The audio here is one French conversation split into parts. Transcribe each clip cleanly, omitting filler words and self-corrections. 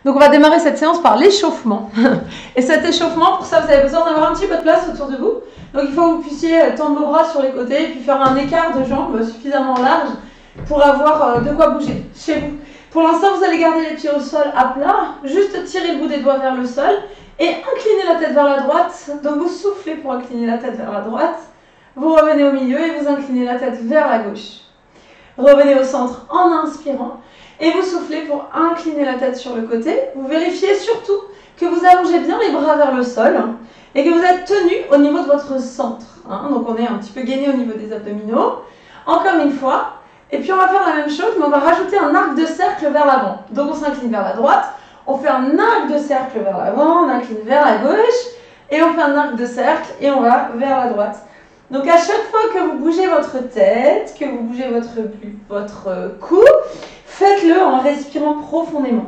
Donc on va démarrer cette séance par l'échauffement. Et cet échauffement, pour ça, vous avez besoin d'avoir un petit peu de place autour de vous. Donc il faut que vous puissiez tendre vos bras sur les côtés et puis faire un écart de jambes suffisamment large pour avoir de quoi bouger chez vous. Pour l'instant, vous allez garder les pieds au sol à plat, juste tirer le bout des doigts vers le sol et incliner la tête vers la droite. Donc vous soufflez pour incliner la tête vers la droite, vous revenez au milieu et vous inclinez la tête vers la gauche. Revenez au centre en inspirant et vous soufflez pour incliner la tête sur le côté. Vous vérifiez surtout que vous allongez bien les bras vers le sol et que vous êtes tenu au niveau de votre centre. Donc on est un petit peu gainé au niveau des abdominaux. Encore une fois. Et puis on va faire la même chose, mais on va rajouter un arc de cercle vers l'avant. Donc on s'incline vers la droite, on fait un arc de cercle vers l'avant, on incline vers la gauche, et on fait un arc de cercle et on va vers la droite. Donc à chaque fois que vous bougez votre tête, que vous bougez votre cou, faites-le en respirant profondément.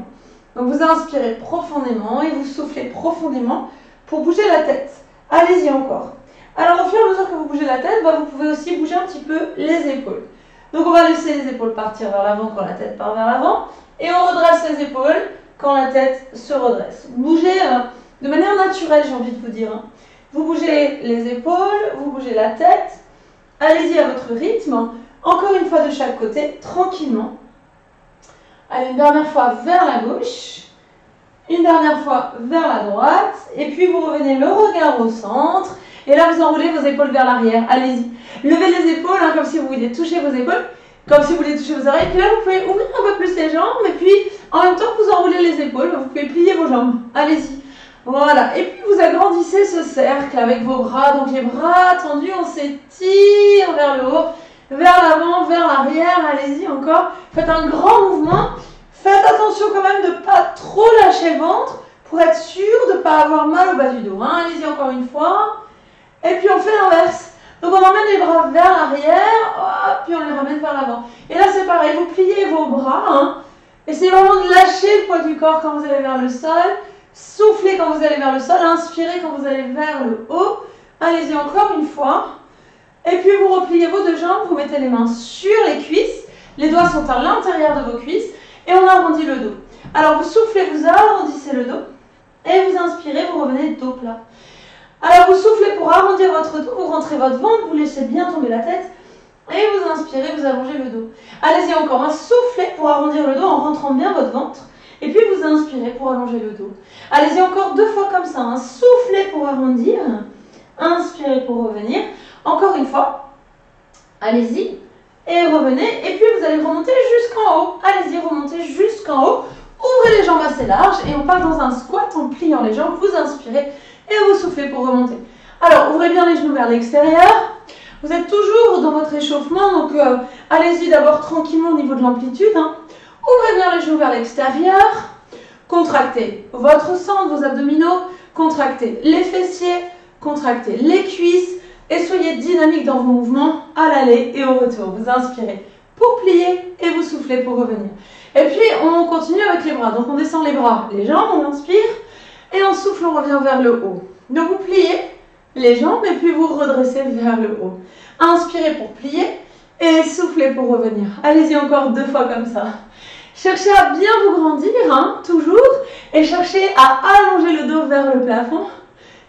Donc vous inspirez profondément et vous soufflez profondément pour bouger la tête. Allez-y encore. Alors au fur et à mesure que vous bougez la tête, vous pouvez aussi bouger un petit peu les épaules. Donc on va laisser les épaules partir vers l'avant quand la tête part vers l'avant et on redresse les épaules quand la tête se redresse. Bougez de manière naturelle, j'ai envie de vous dire. Vous bougez les épaules, vous bougez la tête, allez-y à votre rythme, encore une fois de chaque côté, tranquillement. Allez, une dernière fois vers la gauche, une dernière fois vers la droite et puis vous revenez le regard au centre. Et là, vous enroulez vos épaules vers l'arrière. Allez-y. Levez les épaules, comme si vous vouliez toucher vos épaules, comme si vous vouliez toucher vos oreilles. Puis là, vous pouvez ouvrir un peu plus les jambes. Et puis, en même temps que vous enroulez les épaules, vous pouvez plier vos jambes. Allez-y. Voilà. Et puis, vous agrandissez ce cercle avec vos bras. Donc, les bras tendus, on s'étire vers le haut, vers l'avant, vers l'arrière. Allez-y encore. Faites un grand mouvement. Faites attention quand même de ne pas trop lâcher le ventre pour être sûr de ne pas avoir mal au bas du dos. Allez-y encore une fois. Et puis on fait l'inverse. Donc on emmène les bras vers l'arrière, puis on les ramène vers l'avant. Et là c'est pareil, vous pliez vos bras. Essayez vraiment de lâcher le poids du corps quand vous allez vers le sol. Soufflez quand vous allez vers le sol. Inspirez quand vous allez vers le haut. Allez-y encore une fois. Et puis vous repliez vos deux jambes, vous mettez les mains sur les cuisses. Les doigts sont à l'intérieur de vos cuisses. Et on arrondit le dos. Alors vous soufflez, vous arrondissez le dos. Et vous inspirez, vous revenez dos plat. Alors vous soufflez pour arrondir votre dos, vous rentrez votre ventre, vous laissez bien tomber la tête et vous inspirez, vous allongez le dos. Allez-y encore, soufflez pour arrondir le dos en rentrant bien votre ventre et puis vous inspirez pour allonger le dos. Allez-y encore deux fois comme ça, soufflez pour arrondir, inspirez pour revenir. Encore une fois, allez-y et revenez et puis vous allez remonter jusqu'en haut. Allez-y, remontez jusqu'en haut, ouvrez les jambes assez larges et on part dans un squat en pliant les jambes, vous inspirez. Et vous soufflez pour remonter. Alors, ouvrez bien les genoux vers l'extérieur. Vous êtes toujours dans votre échauffement, donc allez-y d'abord tranquillement au niveau de l'amplitude. Ouvrez bien les genoux vers l'extérieur. Contractez votre centre, vos abdominaux. Contractez les fessiers, contractez les cuisses. Et soyez dynamique dans vos mouvements à l'aller et au retour. Vous inspirez pour plier et vous soufflez pour revenir. Et puis, on continue avec les bras. Donc, on descend les bras, les jambes, on inspire. Et en souffle, on revient vers le haut. Donc vous pliez les jambes et puis vous redressez vers le haut. Inspirez pour plier et soufflez pour revenir. Allez-y encore deux fois comme ça. Cherchez à bien vous grandir, toujours. Et cherchez à allonger le dos vers le plafond.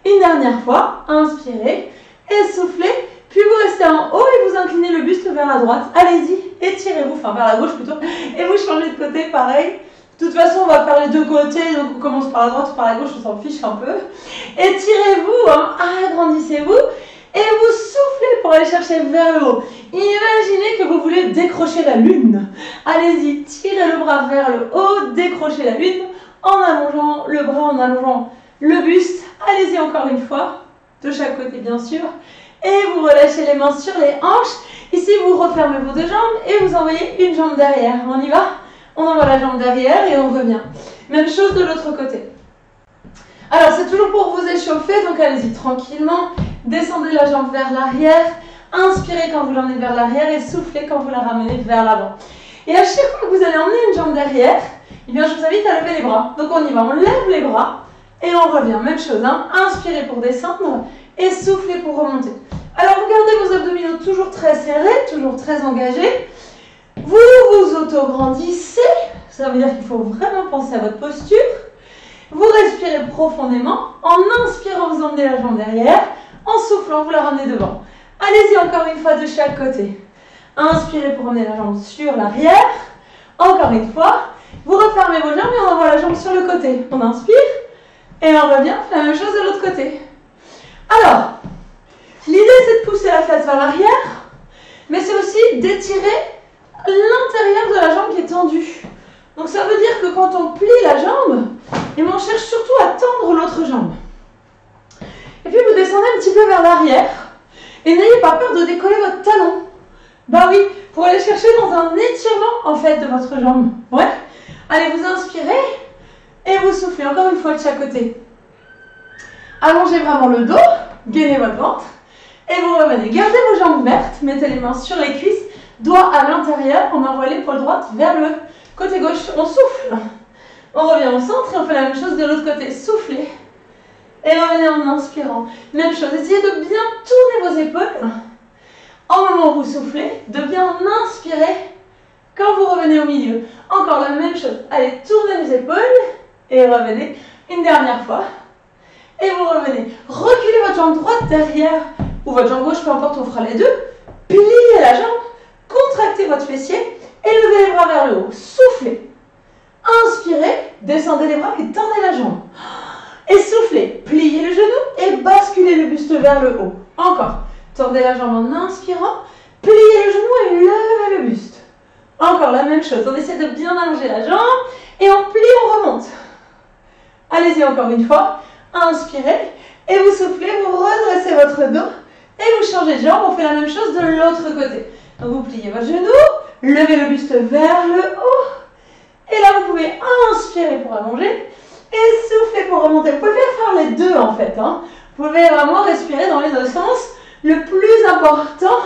Une dernière fois, inspirez et soufflez. Puis vous restez en haut et vous inclinez le buste vers la droite. Allez-y, étirez-vous, enfin vers la gauche plutôt. Et vous changez de côté, pareil. De toute façon, on va faire les deux côtés, donc on commence par la droite ou par la gauche, on s'en fiche un peu. Étirez-vous, agrandissez-vous et vous soufflez pour aller chercher vers le haut. Imaginez que vous voulez décrocher la lune. Allez-y, tirez le bras vers le haut, décrochez la lune en allongeant le bras, en allongeant le buste. Allez-y encore une fois, de chaque côté bien sûr. Et vous relâchez les mains sur les hanches. Ici, vous refermez vos deux jambes et vous envoyez une jambe derrière. On y va ? On envoie la jambe derrière et on revient. Même chose de l'autre côté. Alors, c'est toujours pour vous échauffer, donc allez-y tranquillement. Descendez la jambe vers l'arrière. Inspirez quand vous l'emmenez vers l'arrière et soufflez quand vous la ramenez vers l'avant. Et à chaque fois que vous allez emmener une jambe derrière, eh bien, je vous invite à lever les bras. Donc, on y va. On lève les bras et on revient. Même chose. Inspirez pour descendre et soufflez pour remonter. Alors, vous gardez vos abdominaux toujours très serrés, toujours très engagés. Vous vous auto-grandissez, Ça veut dire qu'il faut vraiment penser à votre posture. Vous respirez profondément. En inspirant, vous emmenez la jambe derrière. En soufflant, vous la ramenez devant. Allez-y encore une fois de chaque côté. Inspirez pour emmener la jambe sur l'arrière. Encore une fois. Vous refermez vos jambes et on envoie la jambe sur le côté. On inspire et on revient. On fait la même chose de l'autre côté. Alors, l'idée c'est de pousser la face vers l'arrière, mais c'est aussi d'étirer l'intérieur de la jambe qui est tendue. Donc ça veut dire que quand on plie la jambe, et on cherche surtout à tendre l'autre jambe. Et puis vous descendez un petit peu vers l'arrière. Et n'ayez pas peur de décoller votre talon. Bah oui, pour aller chercher dans un étirement en fait de votre jambe. Ouais. Allez, vous inspirez et vous soufflez encore une fois de chaque côté. Allongez vraiment le dos, gainez votre ventre et vous revenez. Gardez vos jambes ouvertes, mettez les mains sur les cuisses, doigts à l'intérieur, on envoie l'épaule droite vers le côté gauche, on souffle. On revient au centre et on fait la même chose de l'autre côté. Soufflez. Et revenez en inspirant. Même chose. Essayez de bien tourner vos épaules. Au moment où vous soufflez, de bien inspirer quand vous revenez au milieu. Encore la même chose. Allez, tournez les épaules et revenez. Une dernière fois. Et vous revenez. Reculez votre jambe droite derrière ou votre jambe gauche, peu importe, on fera les deux. Pliez la jambe. Contractez votre fessier et levez les bras vers le haut. Soufflez. Inspirez, descendez les bras et tendez la jambe. Et soufflez, pliez le genou et basculez le buste vers le haut. Encore, tendez la jambe en inspirant, pliez le genou et levez le buste. Encore la même chose, on essaie de bien allonger la jambe et on plie, on remonte. Allez-y encore une fois, inspirez et vous soufflez, vous redressez votre dos et vous changez de jambe, on fait la même chose de l'autre côté. Donc vous pliez votre genou, levez le buste vers le haut. Et là, vous pouvez inspirer pour allonger et souffler pour remonter. Vous pouvez faire les deux en fait. Vous pouvez vraiment respirer dans les deux sens. Le plus important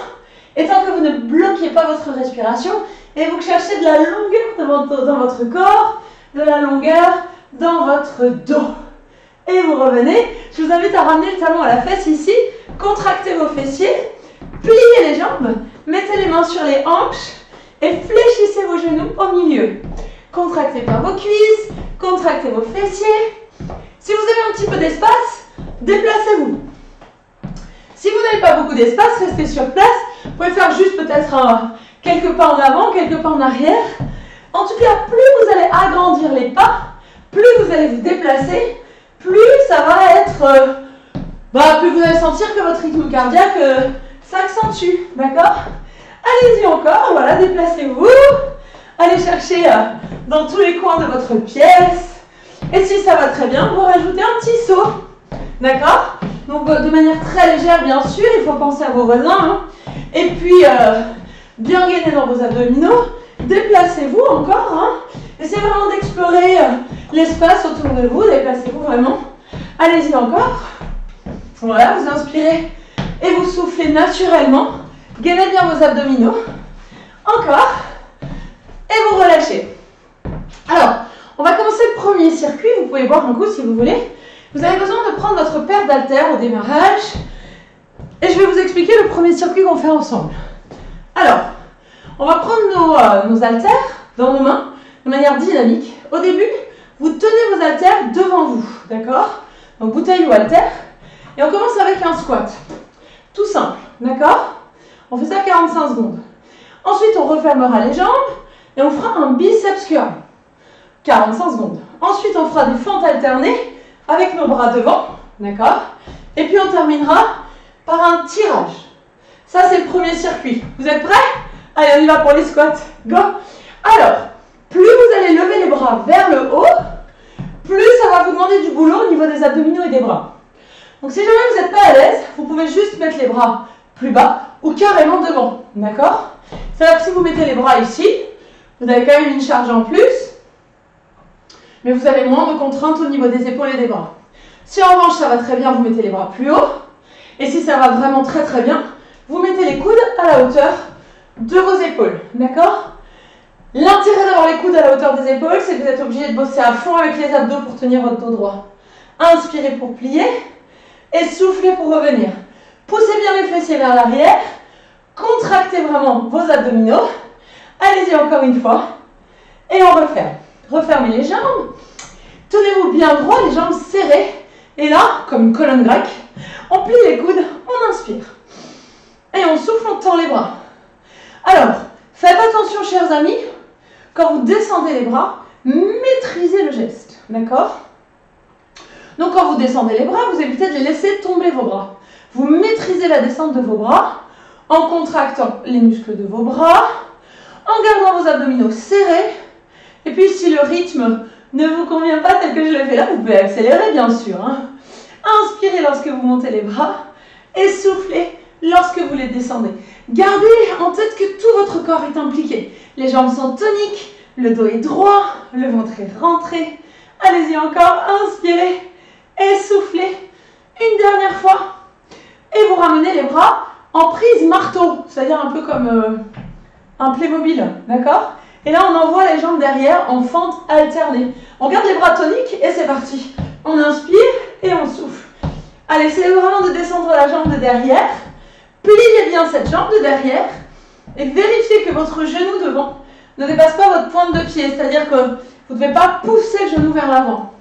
étant que vous ne bloquez pas votre respiration et vous cherchez de la longueur dans votre corps, de la longueur dans votre dos. Et vous revenez. Je vous invite à ramener le talon à la fesse ici. Contractez vos fessiers. Pliez les jambes. Mettez les mains sur les hanches et fléchissez vos genoux au milieu. Contractez bien vos cuisses, contractez vos fessiers. Si vous avez un petit peu d'espace, déplacez-vous. Si vous n'avez pas beaucoup d'espace, restez sur place. Vous pouvez faire juste peut-être quelques pas en avant, quelques pas en arrière. En tout cas, plus vous allez agrandir les pas, plus vous allez vous déplacer, plus ça va être... plus vous allez sentir que votre rythme cardiaque s'accentue. D'accord? Allez-y encore, voilà, déplacez-vous. Allez chercher dans tous les coins de votre pièce. Et si ça va très bien, vous rajoutez un petit saut. D'accord? Donc de manière très légère, bien sûr, il faut penser à vos voisins. Et puis, bien gainer dans vos abdominaux. Déplacez-vous encore. Essayez vraiment d'explorer l'espace autour de vous. Déplacez-vous vraiment. Allez-y encore. Voilà, vous inspirez et vous soufflez naturellement. Gainez bien vos abdominaux. Encore. Et vous relâchez. Alors, on va commencer le premier circuit. Vous pouvez boire un coup si vous voulez. Vous avez besoin de prendre votre paire d'haltères au démarrage. Et je vais vous expliquer le premier circuit qu'on fait ensemble. Alors, on va prendre nos haltères dans nos mains de manière dynamique. Au début, vous tenez vos haltères devant vous. D'accord? Donc, bouteille ou haltère. Et on commence avec un squat. Tout simple. D'accord? On fait ça 45 secondes. Ensuite, on refermera les jambes. Et on fera un biceps curl, 45 secondes. Ensuite, on fera des fentes alternées avec nos bras devant, d'accord? Et puis, on terminera par un tirage. Ça, c'est le premier circuit. Vous êtes prêts? Allez, on y va pour les squats. Go! Alors, plus vous allez lever les bras vers le haut, plus ça va vous demander du boulot au niveau des abdominaux et des bras. Donc, si jamais vous n'êtes pas à l'aise, vous pouvez juste mettre les bras plus bas ou carrément devant, d'accord? C'est-à-dire que si vous mettez les bras ici, vous avez quand même une charge en plus, mais vous avez moins de contraintes au niveau des épaules et des bras. Si en revanche ça va très bien, vous mettez les bras plus haut. Et si ça va vraiment très très bien, vous mettez les coudes à la hauteur de vos épaules. D'accord? L'intérêt d'avoir les coudes à la hauteur des épaules, c'est que vous êtes obligé de bosser à fond avec les abdos pour tenir votre dos droit. Inspirez pour plier et soufflez pour revenir. Poussez bien les fessiers vers l'arrière. Contractez vraiment vos abdominaux. Allez-y encore une fois. Et on referme. Refermez les jambes. Tenez-vous bien droit, les jambes serrées. Et là, comme une colonne grecque, on plie les coudes, on inspire. Et on souffle, on tend les bras. Alors, faites attention, chers amis, quand vous descendez les bras, maîtrisez le geste. D'accord? Donc, quand vous descendez les bras, vous évitez de les laisser tomber vos bras. Vous maîtrisez la descente de vos bras en contractant les muscles de vos bras, en gardant vos abdominaux serrés. Et puis, si le rythme ne vous convient pas tel que je le fais là, vous pouvez accélérer, bien sûr. Inspirez lorsque vous montez les bras et soufflez lorsque vous les descendez. Gardez en tête que tout votre corps est impliqué. Les jambes sont toniques, le dos est droit, le ventre est rentré. Allez-y encore, inspirez et soufflez. Une dernière fois. Et vous ramenez les bras en prise marteau, c'est-à-dire un peu comme un Playmobil, d'accord? Et là, on envoie les jambes derrière en fente alternée. On garde les bras toniques et c'est parti. On inspire et on souffle. Allez, essayez vraiment de descendre la jambe de derrière. Pliez bien cette jambe de derrière et vérifiez que votre genou devant ne dépasse pas votre pointe de pied. C'est-à-dire que vous ne devez pas pousser le genou vers l'avant.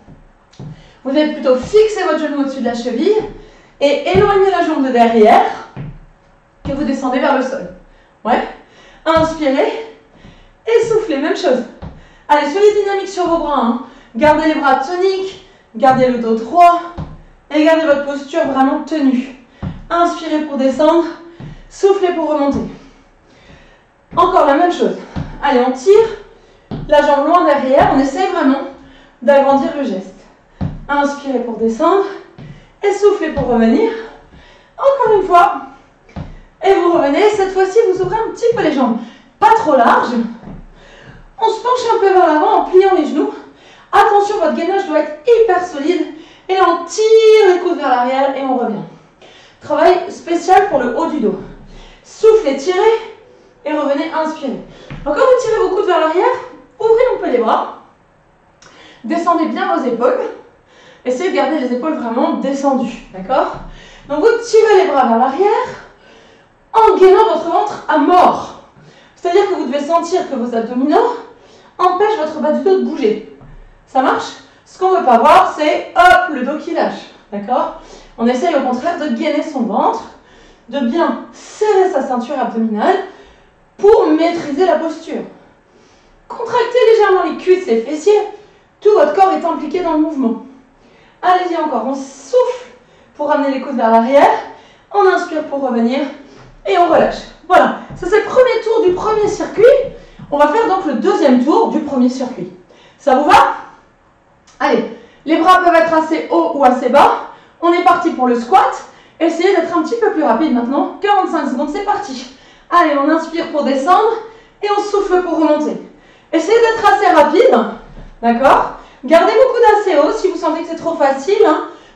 Vous devez plutôt fixer votre genou au-dessus de la cheville et éloigner la jambe de derrière que vous descendez vers le sol. Ouais. Inspirez et soufflez. Même chose. Allez, soyez dynamique sur vos bras. Gardez les bras toniques, gardez le dos droit et gardez votre posture vraiment tenue. Inspirez pour descendre, soufflez pour remonter. Encore la même chose. Allez, on tire la jambe loin derrière. On essaye vraiment d'agrandir le geste. Inspirez pour descendre et soufflez pour revenir. Encore une fois. Et vous revenez. Cette fois-ci, vous ouvrez un petit peu les jambes. Pas trop large. On se penche un peu vers l'avant en pliant les genoux. Attention, votre gainage doit être hyper solide. Et on tire les coudes vers l'arrière et on revient. Travail spécial pour le haut du dos. Soufflez, tirez et revenez, inspirez. Donc quand vous tirez vos coudes vers l'arrière, ouvrez un peu les bras. Descendez bien vos épaules. Essayez de garder les épaules vraiment descendues. D'accord? Donc vous tirez les bras vers l'arrière en gainant votre ventre à mort. C'est-à-dire que vous devez sentir que vos abdominaux empêchent votre bas du dos de bouger. Ça marche? Ce qu'on ne veut pas voir, c'est hop, le dos qui lâche. D'accord? On essaye au contraire de gainer son ventre, de bien serrer sa ceinture abdominale pour maîtriser la posture. Contractez légèrement les cuisses et les fessiers. Tout votre corps est impliqué dans le mouvement. Allez-y encore. On souffle pour ramener les coudes vers l'arrière. On inspire pour revenir et on relâche. Voilà. Ça, c'est le premier tour du premier circuit. On va faire donc le deuxième tour du premier circuit. Ça vous va? Allez. Les bras peuvent être assez hauts ou assez bas. On est parti pour le squat. Essayez d'être un petit peu plus rapide maintenant. 45 secondes, c'est parti. Allez, on inspire pour descendre et on souffle pour remonter. Essayez d'être assez rapide. D'accord? Gardez vos coudes assez hauts. Si vous sentez que c'est trop facile,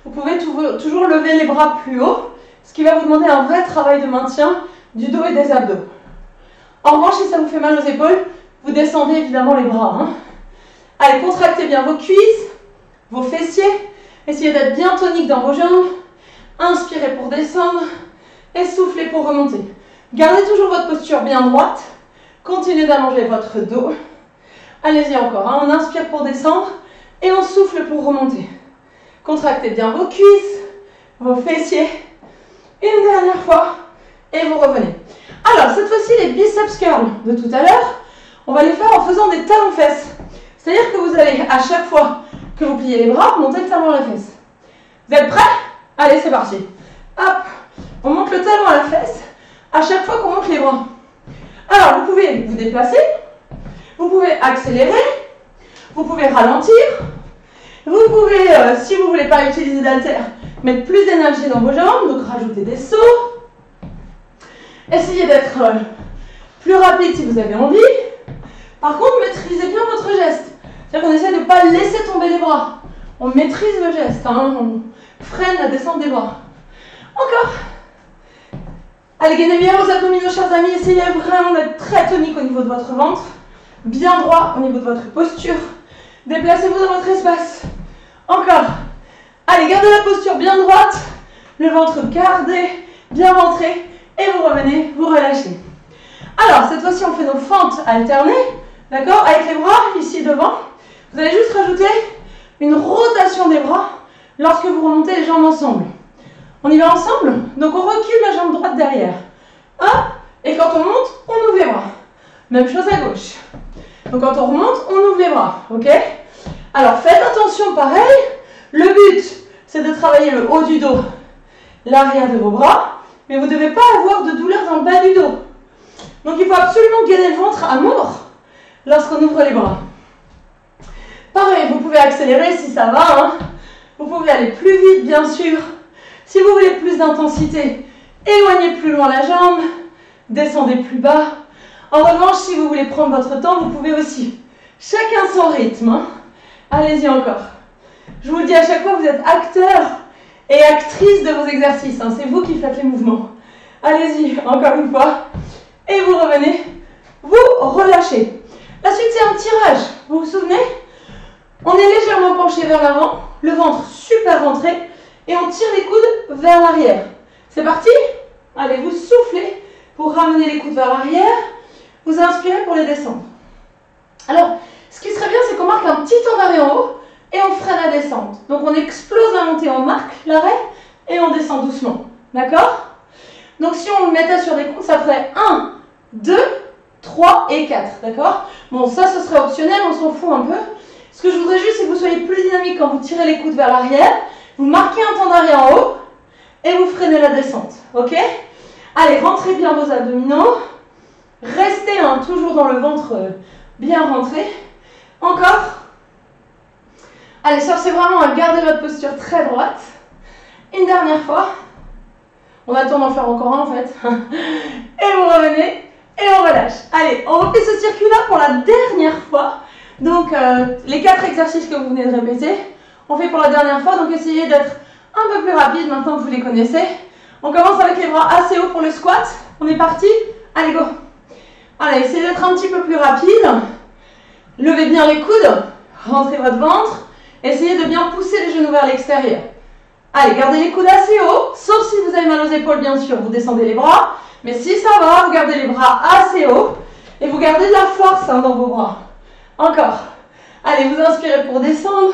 vous pouvez toujours lever les bras plus haut, ce qui va vous demander un vrai travail de maintien du dos et des abdos. En revanche, si ça vous fait mal aux épaules, vous descendez évidemment les bras. Allez, contractez bien vos cuisses, vos fessiers. Essayez d'être bien tonique dans vos jambes. Inspirez pour descendre et soufflez pour remonter. Gardez toujours votre posture bien droite. Continuez d'allonger votre dos. Allez-y encore. On inspire pour descendre et on souffle pour remonter. Contractez bien vos cuisses, vos fessiers. Une dernière fois et vous revenez. Alors, cette fois-ci, les biceps curls de tout à l'heure, on va les faire en faisant des talons-fesses. C'est-à-dire que vous allez, à chaque fois que vous pliez les bras, monter le talon à la fesse. Vous êtes prêts? Allez, c'est parti. Hop, on monte le talon à la fesse à chaque fois qu'on monte les bras. Alors, vous pouvez vous déplacer, vous pouvez accélérer, vous pouvez ralentir, vous pouvez, si vous ne voulez pas utiliser d'haltère, mettre plus d'énergie dans vos jambes, donc rajouter des sauts. Essayez d'être plus rapide si vous avez envie. Par contre, maîtrisez bien votre geste. C'est-à-dire qu'on essaie de ne pas laisser tomber les bras. On maîtrise le geste, on freine la descente des bras. Encore. Allez, gainez bien vos abdominaux, chers amis. Essayez vraiment d'être très tonique au niveau de votre ventre. Bien droit au niveau de votre posture. Déplacez-vous dans votre espace. Encore. Allez, gardez la posture bien droite. Le ventre gardé, bien rentré. Et vous revenez, vous relâchez. Alors, cette fois-ci, on fait nos fentes alternées. D'accord? Avec les bras ici devant, vous allez juste rajouter une rotation des bras lorsque vous remontez les jambes ensemble. On y va ensemble? Donc on recule la jambe droite derrière. Hop, et quand on monte, on ouvre les bras. Même chose à gauche. Donc quand on remonte, on ouvre les bras. Ok? Alors faites attention, pareil. Le but, c'est de travailler le haut du dos, l'arrière de vos bras, mais vous ne devez pas avoir de douleur dans le bas du dos. Donc il faut absolument gainer le ventre à mort lorsqu'on ouvre les bras. Pareil, vous pouvez accélérer si ça va. Hein. Vous pouvez aller plus vite, bien sûr. Si vous voulez plus d'intensité, éloignez plus loin la jambe, descendez plus bas. En revanche, si vous voulez prendre votre temps, vous pouvez aussi. Chacun son rythme. Hein. Allez-y encore. Je vous le dis à chaque fois, vous êtes acteur et actrice de vos exercices. Hein. C'est vous qui faites les mouvements. Allez-y, encore une fois. Et vous revenez, vous relâchez. La suite, c'est un tirage. Vous vous souvenez? On est légèrement penché vers l'avant, le ventre super rentré, et on tire les coudes vers l'arrière. C'est parti? Allez, vous soufflez pour ramener les coudes vers l'arrière. Vous inspirez pour les descendre. Alors, ce qui serait bien, c'est qu'on marque un petit temps d'arrêt en haut et on freine la descente. Donc, on explose la montée, on marque l'arrêt et on descend doucement. D'accord? Donc, si on le mettait sur des comptes, ça ferait 1, 2, 3 et 4. D'accord? Bon, ça, ce serait optionnel, on s'en fout un peu. Ce que je voudrais juste, c'est que vous soyez plus dynamique quand vous tirez les coudes vers l'arrière. Vous marquez un temps d'arrêt en haut et vous freinez la descente. Ok? Allez, rentrez bien vos abdominaux. Restez toujours dans le ventre bien rentré. Encore. Allez, cherchez vraiment à garder votre posture très droite. Une dernière fois. On a le temps d'en faire encore un en fait. Et vous revenez et on relâche. Allez, on refait ce circuit-là pour la dernière fois. Donc, les 4 exercices que vous venez de répéter, on fait pour la dernière fois. Donc, essayez d'être un peu plus rapide maintenant que vous les connaissez. On commence avec les bras assez haut pour le squat. On est parti? Allez, go! Allez, essayez d'être un petit peu plus rapide. Levez bien les coudes. Rentrez votre ventre. Essayez de bien pousser les genoux vers l'extérieur. Allez, gardez les coudes assez haut. Sauf si vous avez mal aux épaules, bien sûr. Vous descendez les bras. Mais si ça va, vous gardez les bras assez haut. Et vous gardez de la force dans vos bras. Encore. Allez, vous inspirez pour descendre.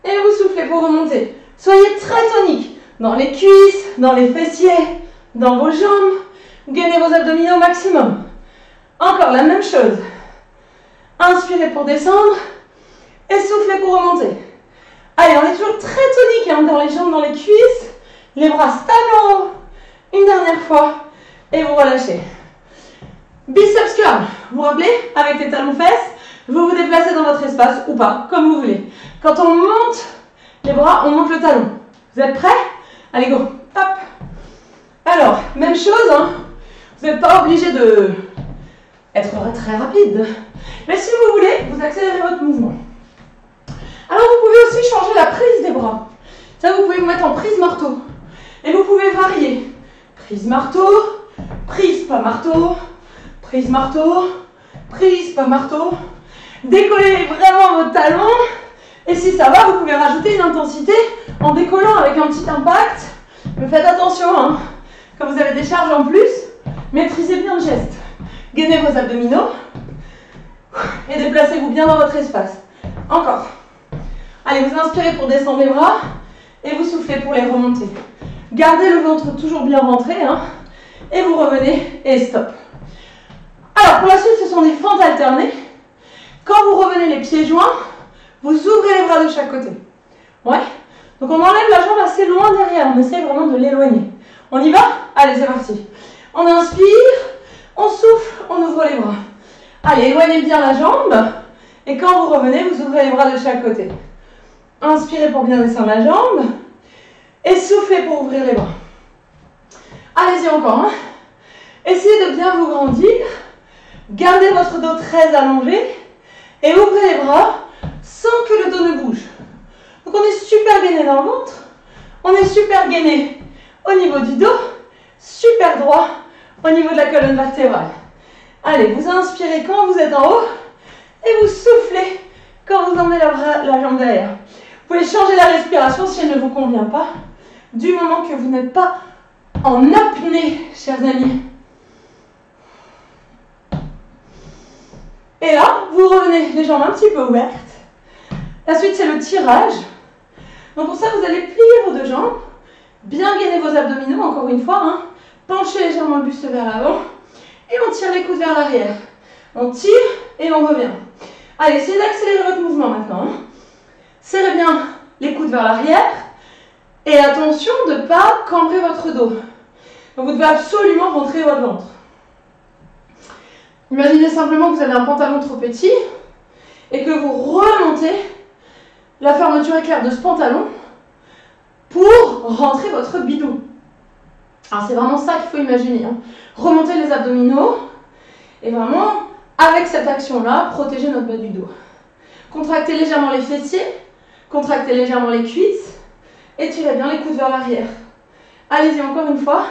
Et vous soufflez pour remonter. Soyez très tonique. Dans les cuisses, dans les fessiers, dans vos jambes. Gainez vos abdominaux au maximum. Encore la même chose. Inspirez pour descendre. Et soufflez pour remonter. Allez, on est toujours très tonique dans les jambes, dans les cuisses. Les bras stables en haut. Une dernière fois. Et vous relâchez. Biceps curl. Vous vous rappelez? Avec les talons fesses, vous vous déplacez dans votre espace ou pas, comme vous voulez. Quand on monte les bras, on monte le talon. Vous êtes prêts? Allez, go. Hop. Alors, même chose. Vous n'êtes pas obligé de être très rapide. Mais si vous voulez, vous accélérez votre mouvement. Alors, vous pouvez aussi changer la prise des bras. Ça, vous pouvez vous mettre en prise marteau. Et vous pouvez varier. Prise marteau, prise pas marteau, prise marteau, prise pas marteau. Décollez vraiment votre talon. Et si ça va, vous pouvez rajouter une intensité en décollant avec un petit impact. Mais faites attention, quand vous avez des charges en plus, maîtrisez bien le geste. Gainez vos abdominaux et déplacez-vous bien dans votre espace. Encore. Allez, vous inspirez pour descendre les bras et vous soufflez pour les remonter. Gardez le ventre toujours bien rentré et vous revenez et stop. Alors, pour la suite, ce sont des fentes alternées. Quand vous revenez les pieds joints, vous ouvrez les bras de chaque côté. Ouais. Donc, on enlève la jambe assez loin derrière. On essaie vraiment de l'éloigner. On y va? Allez, c'est parti. On inspire, on souffle, on ouvre les bras. Allez, éloignez bien la jambe. Et quand vous revenez, vous ouvrez les bras de chaque côté. Inspirez pour bien descendre la jambe. Et soufflez pour ouvrir les bras. Allez-y encore. Essayez de bien vous grandir. Gardez votre dos très allongé. Et ouvrez les bras sans que le dos ne bouge. Donc on est super gainé dans le ventre. On est super gainé au niveau du dos. Super droit au niveau de la colonne vertébrale. Allez, vous inspirez quand vous êtes en haut. Et vous soufflez quand vous emmenez la jambe derrière. Vous pouvez changer la respiration si elle ne vous convient pas. Du moment que vous n'êtes pas en apnée, chers amis. Et là, vous revenez les jambes un petit peu ouvertes. La suite, c'est le tirage. Donc pour ça, vous allez plier vos deux jambes, bien gainer vos abdominaux, encore une fois, hein. Penchez légèrement le buste vers l'avant, et on tire les coudes vers l'arrière. On tire et on revient. Allez, essayez d'accélérer votre mouvement maintenant. Hein. Serrez bien les coudes vers l'arrière, et attention de ne pas cambrer votre dos. Donc vous devez absolument rentrer votre ventre. Imaginez simplement que vous avez un pantalon trop petit, et que vous remontez la fermeture éclair de ce pantalon pour rentrer votre bidon. Alors c'est vraiment ça qu'il faut imaginer. Hein. Remonter les abdominaux et vraiment, avec cette action-là, protéger notre bas du dos. Contractez légèrement les fessiers, contractez légèrement les cuisses et tirez bien les coudes vers l'arrière. Allez-y encore une fois.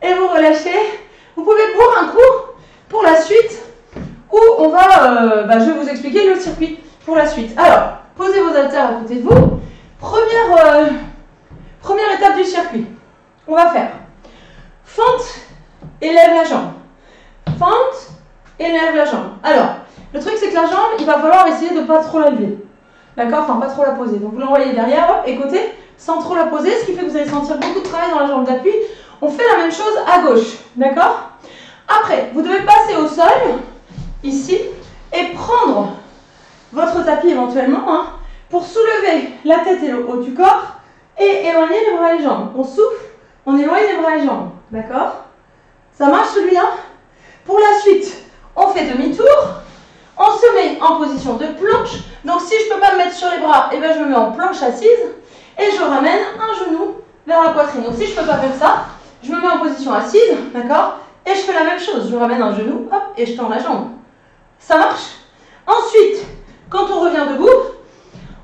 Et vous relâchez. Vous pouvez boire un coup pour la suite où on va, je vais vous expliquer le circuit pour la suite. Alors, posez vos haltères à côté de vous. Première étape du circuit. On va faire fente et lève la jambe. Fente et lève la jambe. Alors, le truc c'est que la jambe, il va falloir essayer de ne pas trop la lever. D'accord? Enfin, pas trop la poser. Donc vous l'envoyez derrière, hop, et côté, sans trop la poser, ce qui fait que vous allez sentir beaucoup de travail dans la jambe d'appui. On fait la même chose à gauche. D'accord? Après, vous devez passer au sol, ici, et prendre votre tapis éventuellement, hein, pour soulever la tête et le haut du corps, et éloigner les bras et les jambes. On souffle, on éloigne les bras et les jambes. D'accord? Ça marche celui-là? Pour la suite, on fait demi-tour, on se met en position de planche. Donc si je ne peux pas me mettre sur les bras, eh bien, je me mets en planche assise et je ramène un genou vers la poitrine. Donc si je ne peux pas faire ça, je me mets en position assise, d'accord? Et je fais la même chose, je ramène un genou, hop, et je tends la jambe. Ça marche? Ensuite, quand on revient debout,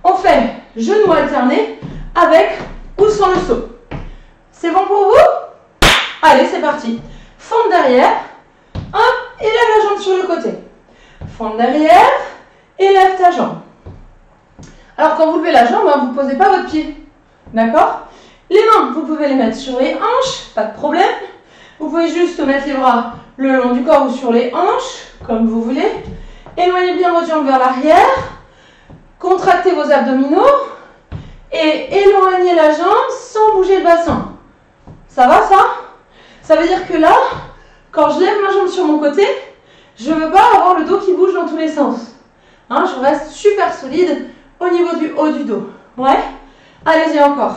on fait genou alterné avec ou sans le saut. C'est bon pour vous? Allez, c'est parti. Fente derrière, hop, et lève la jambe sur le côté. Fente derrière, et lève ta jambe. Alors quand vous levez la jambe, vous ne posez pas votre pied. D'accord? Les mains, vous pouvez les mettre sur les hanches, pas de problème. Vous pouvez juste mettre les bras le long du corps ou sur les hanches, comme vous voulez. Éloignez bien votre jambe vers l'arrière. Contractez vos abdominaux. Et éloignez la jambe sans bouger le bassin. Ça va ça? Ça veut dire que là, quand je lève ma jambe sur mon côté, je ne veux pas avoir le dos qui bouge dans tous les sens. Hein, je reste super solide au niveau du haut du dos. Ouais? Allez-y encore.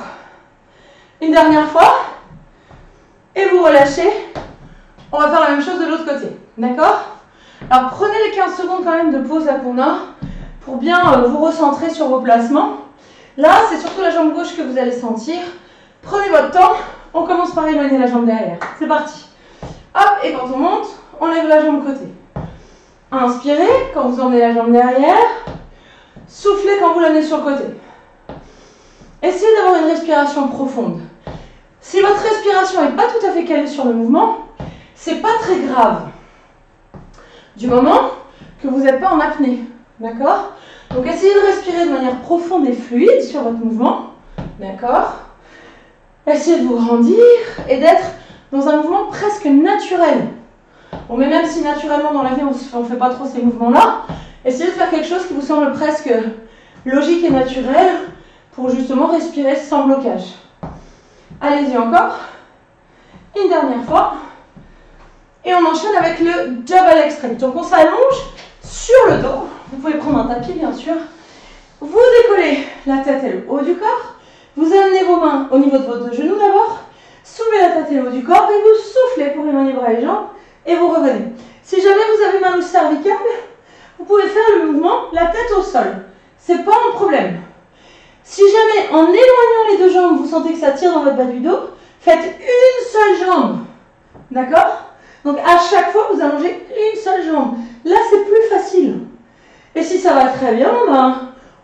Une dernière fois. Et vous relâchez. On va faire la même chose de l'autre côté. D'accord? Alors prenez les 15 secondes quand même de pause là qu'on a pour bien vous recentrer sur vos placements. Là, c'est surtout la jambe gauche que vous allez sentir. Prenez votre temps. On commence par éloigner la jambe derrière. C'est parti. Hop, et quand on monte, on lève la jambe côté. Inspirez quand vous emmenez la jambe derrière. Soufflez quand vous l'amenez sur le côté. Essayez d'avoir une respiration profonde. Si votre respiration n'est pas tout à fait calée sur le mouvement, c'est pas très grave. Du moment que vous n'êtes pas en apnée. D'accord? Donc essayez de respirer de manière profonde et fluide sur votre mouvement. D'accord? Essayez de vous grandir et d'être dans un mouvement presque naturel. Bon, mais même si naturellement dans la vie on ne fait pas trop ces mouvements-là, essayez de faire quelque chose qui vous semble presque logique et naturel pour justement respirer sans blocage. Allez-y encore. Une dernière fois. Et on enchaîne avec le double extreme. Donc on s'allonge sur le dos. Vous pouvez prendre un tapis bien sûr. Vous décollez la tête et le haut du corps. Vous amenez vos mains au niveau de vos deux genoux d'abord. Soulevez la tête et le haut du corps et vous soufflez pour éloigner les bras et les jambes. Et vous revenez. Si jamais vous avez mal au cervical, vous pouvez faire le mouvement la tête au sol. C'est pas un problème. Si jamais en éloignant les deux jambes, vous sentez que ça tire dans votre bas du dos, faites une seule jambe. D'accord? Donc à chaque fois, vous allongez une seule jambe. Là, c'est plus facile. Et si ça va très bien,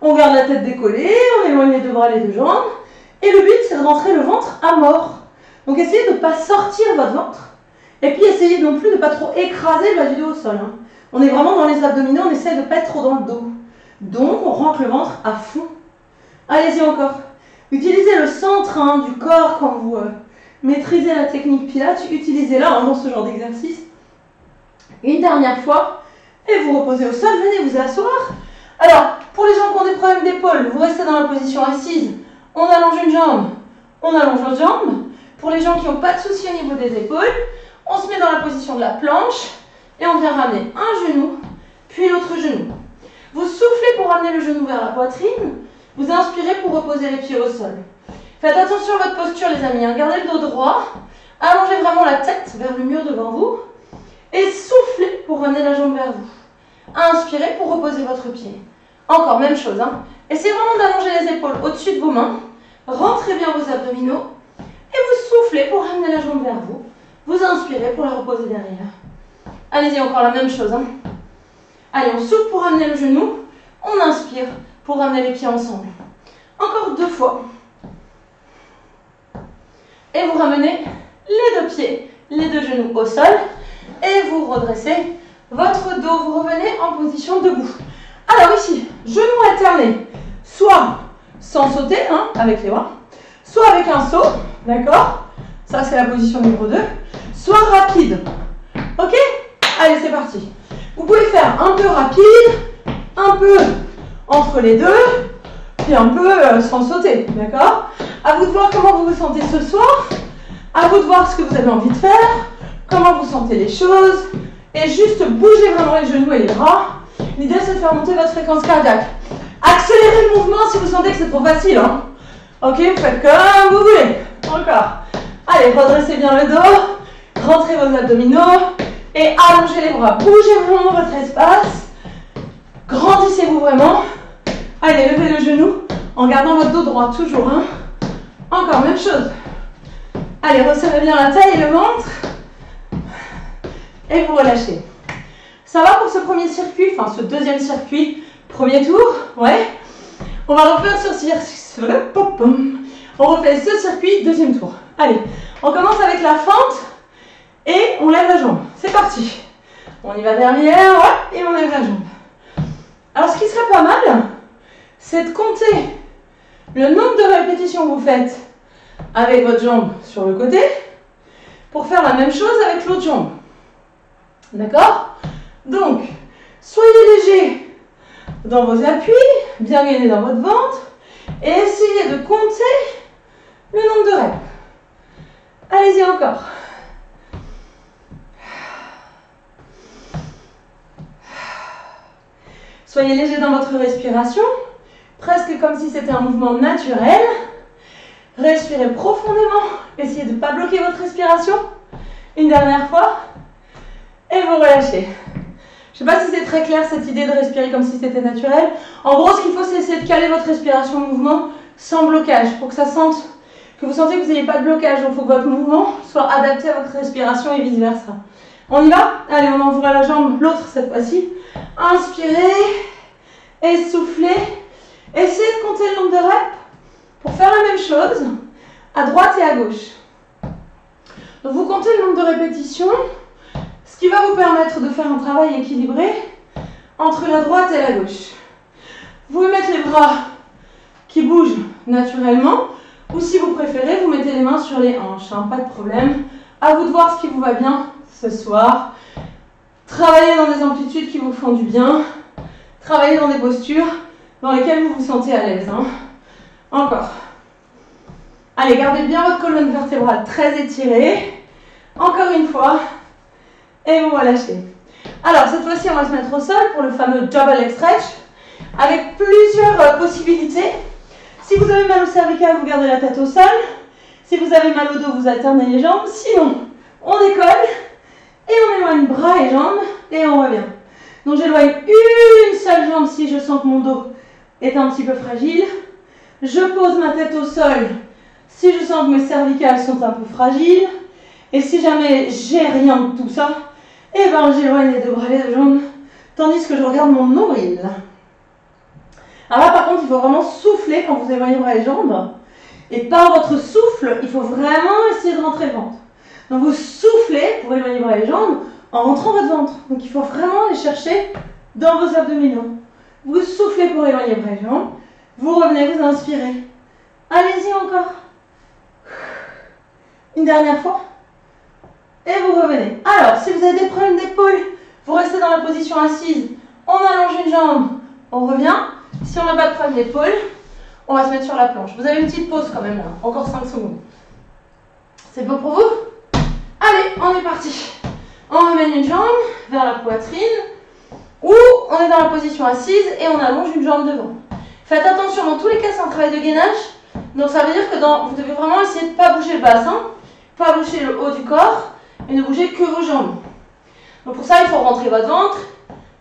on garde la tête décollée, on éloigne les deux bras, les deux jambes. Et le but, c'est de rentrer le ventre à mort. Donc essayez de ne pas sortir votre ventre. Et puis essayez non plus de ne pas trop écraser le bas du dos au sol. Hein. On est vraiment dans les abdominaux, on essaie de ne pas être trop dans le dos. Donc on rentre le ventre à fond. Allez-y encore. Utilisez le centre du corps quand vous maîtrisez la technique Pilates. Utilisez-la dans ce genre d'exercice. Une dernière fois. Et vous reposez au sol, venez vous asseoir. Alors, pour les gens qui ont des problèmes d'épaule, vous restez dans la position assise. On allonge une jambe, on allonge l'autre jambe. Pour les gens qui n'ont pas de soucis au niveau des épaules, on se met dans la position de la planche et on vient ramener un genou, puis l'autre genou. Vous soufflez pour ramener le genou vers la poitrine. Vous inspirez pour reposer les pieds au sol. Faites attention à votre posture, les amis. Gardez le dos droit. Allongez vraiment la tête vers le mur devant vous. Et soufflez pour ramener la jambe vers vous. Inspirez pour reposer votre pied. Encore, même chose. Essayez vraiment d'allonger les épaules au-dessus de vos mains. Rentrez bien vos abdominaux. Et vous soufflez pour ramener la jambe vers vous. Vous inspirez pour la reposer derrière. Allez-y, encore la même chose. Allez, on souffle pour ramener le genou. On inspire pour ramener les pieds ensemble. Encore 2 fois. Et vous ramenez les 2 pieds, les 2 genoux au sol. Et vous redressez votre dos. Vous revenez en position debout. Alors ici, genoux alternés. Soit sans sauter, avec les bras. Soit avec un saut. D'accord? Ça, c'est la position numéro 2. Soit rapide. Ok? Allez, c'est parti. Vous pouvez faire un peu rapide, un peu entre les deux, puis un peu sans sauter, d'accord? À vous de voir comment vous vous sentez ce soir, à vous de voir ce que vous avez envie de faire, comment vous sentez les choses, et juste bougez vraiment les genoux et les bras. L'idée, c'est de faire monter votre fréquence cardiaque. Accélérez le mouvement si vous sentez que c'est trop facile, Ok, vous faites comme vous voulez. Encore. Allez, redressez bien le dos, rentrez vos abdominaux, et allongez les bras. Bougez vraiment votre espace. Grandissez-vous vraiment. Allez, levez le genou en gardant votre dos droit toujours. Encore, même chose. Allez, resserrez bien la taille et le ventre. Et vous relâchez. Ça va pour ce premier circuit, enfin ce deuxième circuit, premier tour, ouais. On va refaire on refait ce circuit, deuxième tour. Allez, on commence avec la fente et on lève la jambe. C'est parti. On y va derrière, ouais, et on lève la jambe. Alors ce qui serait pas mal, c'est de compter le nombre de répétitions que vous faites avec votre jambe sur le côté pour faire la même chose avec l'autre jambe. D'accord? Donc, soyez léger dans vos appuis, bien gainé dans votre ventre et essayez de compter le nombre de reps. Allez-y encore. Soyez léger dans votre respiration, presque comme si c'était un mouvement naturel. Respirez profondément, essayez de ne pas bloquer votre respiration. Une dernière fois, et vous relâchez. Je ne sais pas si c'est très clair cette idée de respirer comme si c'était naturel. En gros, ce qu'il faut, c'est essayer de caler votre respiration au mouvement sans blocage, pour que ça sente, que vous sentez que vous n'ayez pas de blocage. Donc, il faut que votre mouvement soit adapté à votre respiration et vice-versa. On y va? Allez, on envoie la jambe, l'autre cette fois-ci. Inspirez et soufflez. Essayez de compter le nombre de reps pour faire la même chose à droite et à gauche. Donc, vous comptez le nombre de répétitions, ce qui va vous permettre de faire un travail équilibré entre la droite et la gauche. Vous pouvez mettre les bras qui bougent naturellement, ou si vous préférez, vous mettez les mains sur les hanches, pas de problème. À vous de voir ce qui vous va bien ce soir. Travaillez dans des amplitudes qui vous font du bien. Travaillez dans des postures dans lesquelles vous vous sentez à l'aise. Encore. Allez, gardez bien votre colonne vertébrale très étirée. Encore une fois. Et vous relâchez. Alors, cette fois-ci, on va se mettre au sol pour le fameux double leg stretch avec plusieurs possibilités. Si vous avez mal au cervical, vous gardez la tête au sol. Si vous avez mal au dos, vous alternez les jambes. Sinon, on décolle et on éloigne bras et jambes et on revient. Donc, j'éloigne une seule jambe si je sens que mon dos est un petit peu fragile. Je pose ma tête au sol si je sens que mes cervicales sont un peu fragiles. Et si jamais j'ai rien de tout ça, eh ben j'éloigne les deux bras et les deux jambes, tandis que je regarde mon nombril. Alors là, par contre, il faut vraiment souffler quand vous éloignez les bras et les jambes. Et par votre souffle, il faut vraiment essayer de rentrer le ventre. Donc vous soufflez pour éloigner les bras et les jambes en rentrant votre ventre. Donc il faut vraiment aller chercher dans vos abdominaux. Vous soufflez pour éloigner les bras et les jambes. Vous revenez, vous inspirez. Allez-y encore. Une dernière fois. Et vous revenez. Alors, si vous avez des problèmes d'épaule, Vous restez dans la position assise, on allonge une jambe, on revient. Si on n'a pas de problème d'épaule, on va se mettre sur la planche. Vous avez une petite pause quand même là, encore 5 secondes. C'est bon pour vous? Allez, on est parti. On ramène une jambe vers la poitrine, ou on est dans la position assise et on allonge une jambe devant. Faites attention, dans tous les cas c'est un travail de gainage, donc ça veut dire que vous devez vraiment essayer de ne pas bouger le bassin, pas bouger le haut du corps, et ne bouger que vos jambes. Donc pour ça, il faut rentrer votre ventre,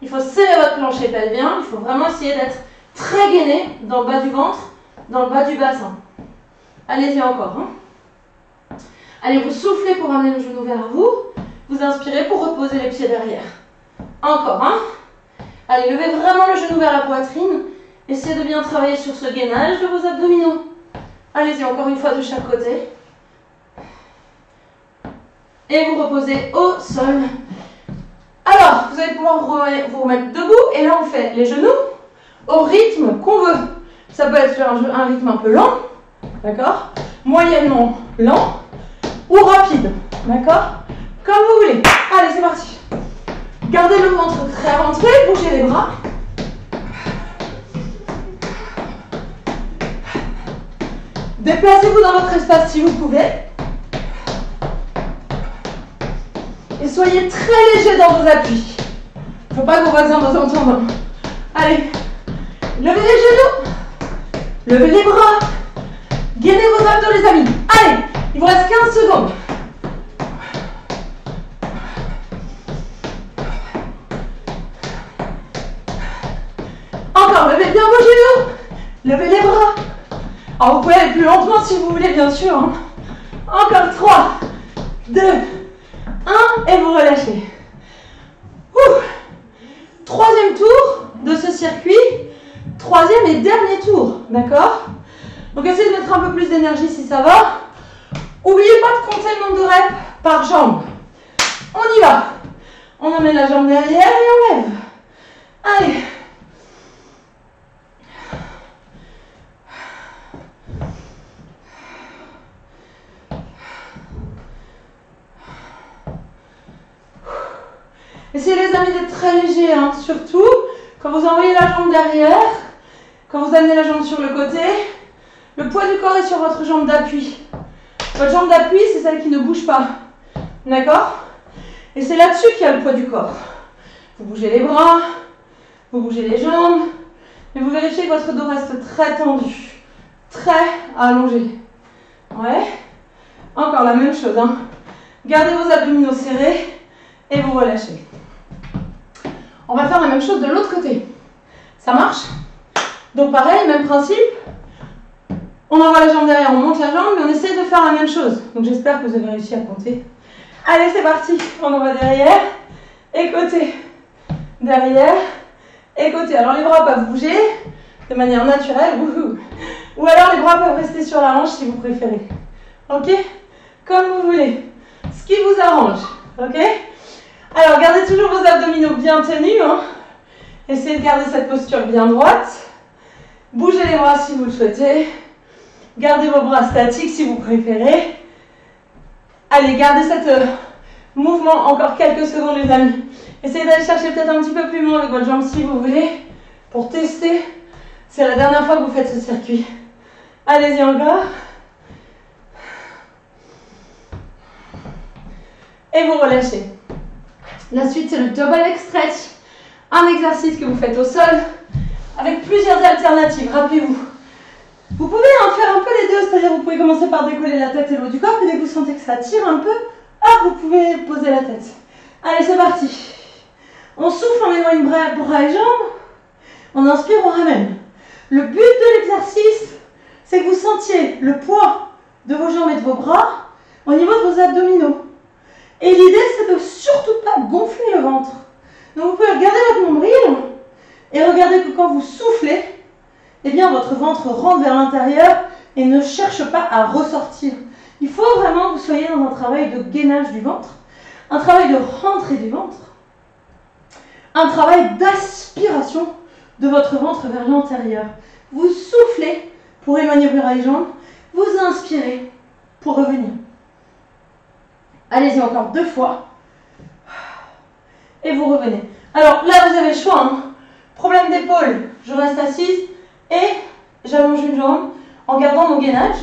il faut serrer votre plancher pelvien, il faut vraiment essayer d'être très gainé dans le bas du ventre, dans le bas du bassin. Allez-y encore. Hein. Allez, vous soufflez pour amener le genou vers vous, vous inspirez pour reposer les pieds derrière. Encore, hein. Allez, levez vraiment le genou vers la poitrine, essayez de bien travailler sur ce gainage de vos abdominaux. Allez-y, encore une fois de chaque côté. Et vous reposez au sol. Alors, vous allez pouvoir vous remettre debout. Et là, on fait les genoux au rythme qu'on veut. Ça peut être sur un rythme un peu lent, d'accord? Moyennement lent ou rapide, d'accord? Comme vous voulez. Allez, c'est parti. Gardez le ventre très rentré, bougez les bras. Déplacez-vous dans votre espace si vous pouvez. Et soyez très léger dans vos appuis. Il ne faut pas que vos voisins vous entendent. Allez, levez les genoux, levez les bras, gainez vos abdos les amis. Allez, il vous reste 15 secondes. Encore, levez bien vos genoux, levez les bras. Alors vous pouvez aller plus lentement si vous voulez bien sûr. Hein. Encore 3, 2, 1 et vous relâchez. Ouh. Troisième tour de ce circuit, troisième et dernier tour, d'accord? Donc essayez de mettre un peu plus d'énergie si ça va. N'oubliez pas de compter le nombre de reps par jambe. On y va. On emmène la jambe derrière et on lève. Allez. Essayez les amis d'être très légers, hein, surtout quand vous envoyez la jambe derrière, quand vous amenez la jambe sur le côté, le poids du corps est sur votre jambe d'appui. Votre jambe d'appui, c'est celle qui ne bouge pas, d'accord? Et c'est là-dessus qu'il y a le poids du corps. Vous bougez les bras, vous bougez les jambes, et vous vérifiez que votre dos reste très tendu, très allongé. Ouais. Encore la même chose, hein. Gardez vos abdominaux serrés et vous relâchez. On va faire la même chose de l'autre côté. Ça marche? Donc pareil, même principe. On envoie la jambe derrière, on monte la jambe, mais on essaie de faire la même chose. Donc j'espère que vous avez réussi à compter. Allez, c'est parti. On envoie derrière et côté. Derrière et côté. Alors les bras peuvent bouger de manière naturelle. Wouhou. Ou alors les bras peuvent rester sur la hanche si vous préférez. Ok? Comme vous voulez. Ce qui vous arrange. Ok? Alors, gardez toujours vos abdominaux bien tenus. Hein. Essayez de garder cette posture bien droite. Bougez les bras si vous le souhaitez. Gardez vos bras statiques si vous préférez. Allez, gardez ce mouvement encore quelques secondes, les amis. Essayez d'aller chercher peut-être un petit peu plus loin avec votre jambe si vous voulez. Pour tester. C'est la dernière fois que vous faites ce circuit. Allez-y encore. Et vous relâchez. La suite, c'est le double leg stretch. Un exercice que vous faites au sol avec plusieurs alternatives. Rappelez-vous. Vous pouvez en faire un peu les deux, c'est-à-dire vous pouvez commencer par décoller la tête et le haut du corps, puis dès que vous sentez que ça tire un peu, hop, vous pouvez poser la tête. Allez, c'est parti. On souffle, on éloigne bras et jambes. On inspire, on ramène. Le but de l'exercice, c'est que vous sentiez le poids de vos jambes et de vos bras au niveau de vos abdominaux. Et l'idée, c'est de surtout pas gonfler le ventre. Donc vous pouvez regarder votre nombril et regardez que quand vous soufflez, eh bien votre ventre rentre vers l'intérieur et ne cherche pas à ressortir. Il faut vraiment que vous soyez dans un travail de gainage du ventre, un travail de rentrée du ventre, un travail d'aspiration de votre ventre vers l'intérieur. Vous soufflez pour éloigner bras et jambes, vous inspirez pour revenir. Allez-y encore 2 fois. et vous revenez. Alors là, vous avez le choix. Hein. Problème d'épaule, je reste assise et j'allonge une jambe en gardant mon gainage.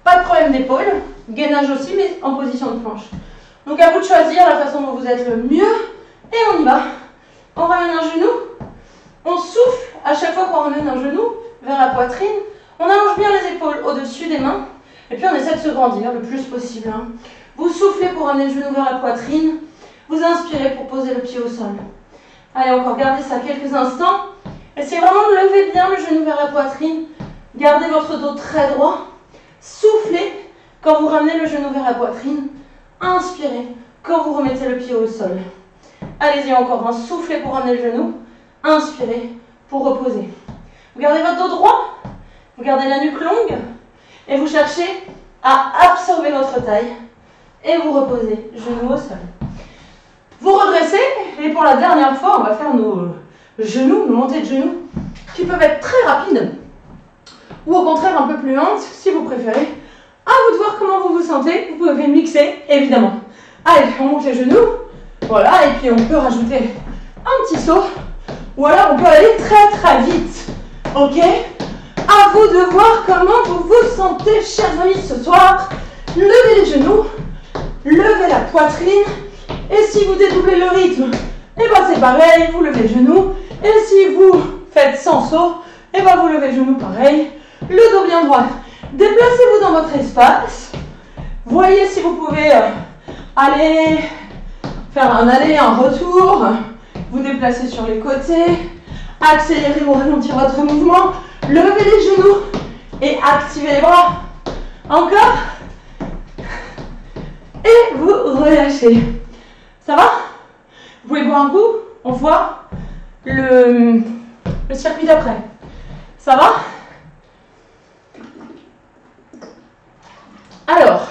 Pas de problème d'épaule, gainage aussi, mais en position de planche. Donc à vous de choisir la façon dont vous êtes le mieux et on y va. On ramène un genou, on souffle à chaque fois qu'on ramène un genou vers la poitrine. On allonge bien les épaules au-dessus des mains et puis on essaie de se grandir le plus possible. Hein. Vous soufflez pour ramener le genou vers la poitrine. Vous inspirez pour poser le pied au sol. Allez, encore gardez ça quelques instants. Essayez vraiment de lever bien le genou vers la poitrine. Gardez votre dos très droit. Soufflez quand vous ramenez le genou vers la poitrine. Inspirez quand vous remettez le pied au sol. Allez-y encore, hein. Soufflez pour ramener le genou. Inspirez pour reposer. Vous gardez votre dos droit. Vous gardez la nuque longue. Et vous cherchez à absorber votre taille. Et vous reposez, genou au sol. Vous redressez, et pour la dernière fois, on va faire nos genoux, nos montées de genoux, qui peuvent être très rapides, ou au contraire un peu plus lentes, si vous préférez. À vous de voir comment vous vous sentez, vous pouvez mixer, évidemment. Allez, on monte les genoux, voilà, et puis on peut rajouter un petit saut, ou alors on peut aller très très vite, ok? À vous de voir comment vous vous sentez, chers amis, ce soir. Levez les genoux, levez la poitrine. Et si vous dédoublez le rythme, et ben c'est pareil, vous levez le genou. Et si vous faites sans saut, et ben vous levez le genou pareil. Le dos bien droit. Déplacez-vous dans votre espace. Voyez si vous pouvez aller faire un aller, un retour. Vous déplacez sur les côtés. Accélérez ou ralentir votre mouvement. Levez les genoux et activez les bras. Encore. Et vous relâchez. Ça va? Vous pouvez boire un coup? On voit le circuit d'après. Ça va? Alors,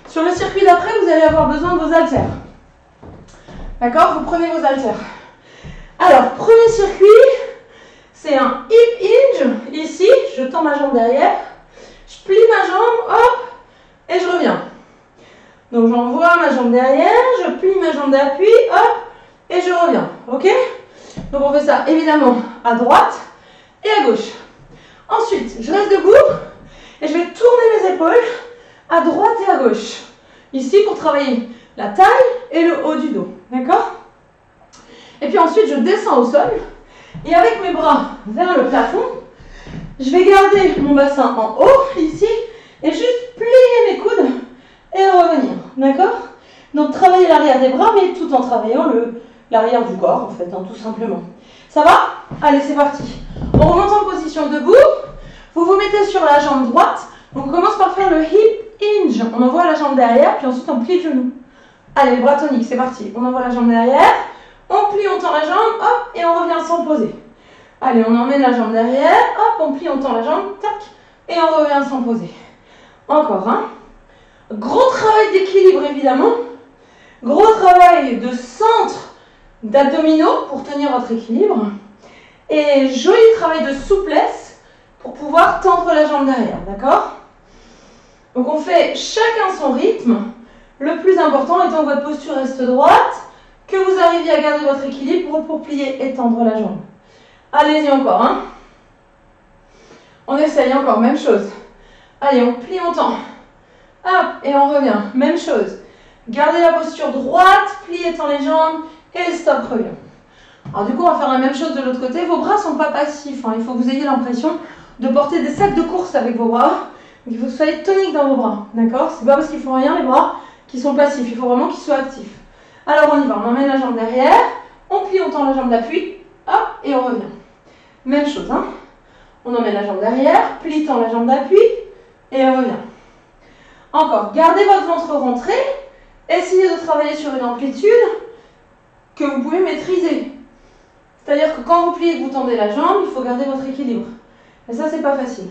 sur le circuit d'après, vous allez avoir besoin de vos haltères. D'accord? Vous prenez vos haltères. Alors, premier circuit, c'est un hip hinge. Ici, je tends ma jambe derrière. Je plie ma jambe, hop, et je reviens. Donc j'envoie ma jambe derrière, je plie ma jambe d'appui, hop, et je reviens, ok? Donc on fait ça évidemment à droite et à gauche. Ensuite, je reste debout et je vais tourner mes épaules à droite et à gauche. Ici pour travailler la taille et le haut du dos, d'accord? Et puis ensuite, je descends au sol et avec mes bras vers le plafond, je vais garder mon bassin en haut, ici, et juste plier mes coudes et revenir, d'accord? Donc travailler l'arrière des bras, mais tout en travaillant l'arrière du corps, en fait, hein, tout simplement. Ça va? Allez, c'est parti. On remonte en position debout. Vous vous mettez sur la jambe droite. Donc on commence par faire le hip hinge. On envoie la jambe derrière, puis ensuite on plie le genou. Allez, le bras tonique, c'est parti. On envoie la jambe derrière, on plie, on tend la jambe, hop, et on revient sans poser. Allez, on emmène la jambe derrière, hop, on plie, on tend la jambe, tac, et on revient sans poser. Encore, hein? Gros travail d'équilibre évidemment, gros travail de centre d'abdominaux pour tenir votre équilibre et joli travail de souplesse pour pouvoir tendre la jambe derrière, d'accord? Donc on fait chacun son rythme, le plus important étant que votre posture reste droite, que vous arriviez à garder votre équilibre pour plier et tendre la jambe. Allez-y encore, hein? On essaye encore, même chose. Allez, on plie, on tend. Hop, et on revient. Même chose. Gardez la posture droite, pliez, tend les jambes, et stop, revient. Alors du coup, on va faire la même chose de l'autre côté. Vos bras ne sont pas passifs, hein. Il faut que vous ayez l'impression de porter des sacs de course avec vos bras. Donc il faut que vous soyez tonique dans vos bras, d'accord? C'est pas parce qu'ils font rien, les bras, qui sont passifs. Il faut vraiment qu'ils soient actifs. Alors on y va, on emmène la jambe derrière, on plie, on tend la jambe d'appui, hop, et on revient. Même chose, hein. On emmène la jambe derrière, plie, tend la jambe d'appui, et on revient. Encore, gardez votre ventre rentré, essayez de travailler sur une amplitude que vous pouvez maîtriser. C'est-à-dire que quand vous pliez et que vous tendez la jambe, il faut garder votre équilibre. Et ça, c'est pas facile.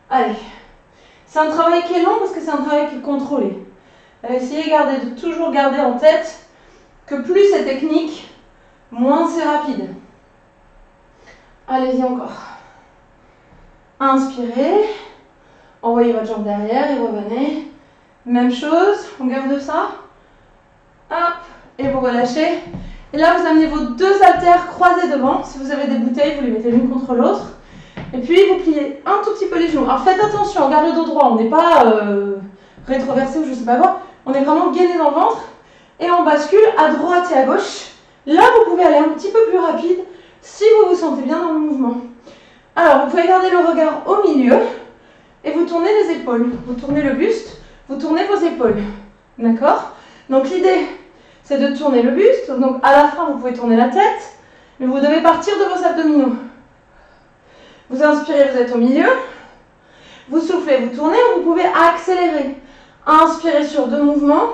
Allez. C'est un travail qui est long parce que c'est un travail qui est contrôlé. Essayez de toujours garder en tête que plus c'est technique, moins c'est rapide. Allez-y encore. Inspirez. Envoyez votre jambe derrière et revenez. Même chose, on garde ça. Hop, et vous relâchez. Et là, vous amenez vos deux haltères croisés devant. Si vous avez des bouteilles, vous les mettez l'une contre l'autre. Et puis, vous pliez un tout petit peu les genoux. Alors, faites attention, on garde le dos droit. On n'est pas rétroversé ou je ne sais pas quoi. On est vraiment gainé dans le ventre. Et on bascule à droite et à gauche. Là, vous pouvez aller un petit peu plus rapide si vous vous sentez bien dans le mouvement. Alors, vous pouvez garder le regard au milieu et vous tournez les épaules. Vous tournez le buste, vous tournez vos épaules. D'accord? Donc, l'idée, c'est de tourner le buste. Donc, à la fin, vous pouvez tourner la tête, mais vous devez partir de vos abdominaux. Vous inspirez, vous êtes au milieu. Vous soufflez, vous tournez, ou vous pouvez accélérer. Inspirez sur 2 mouvements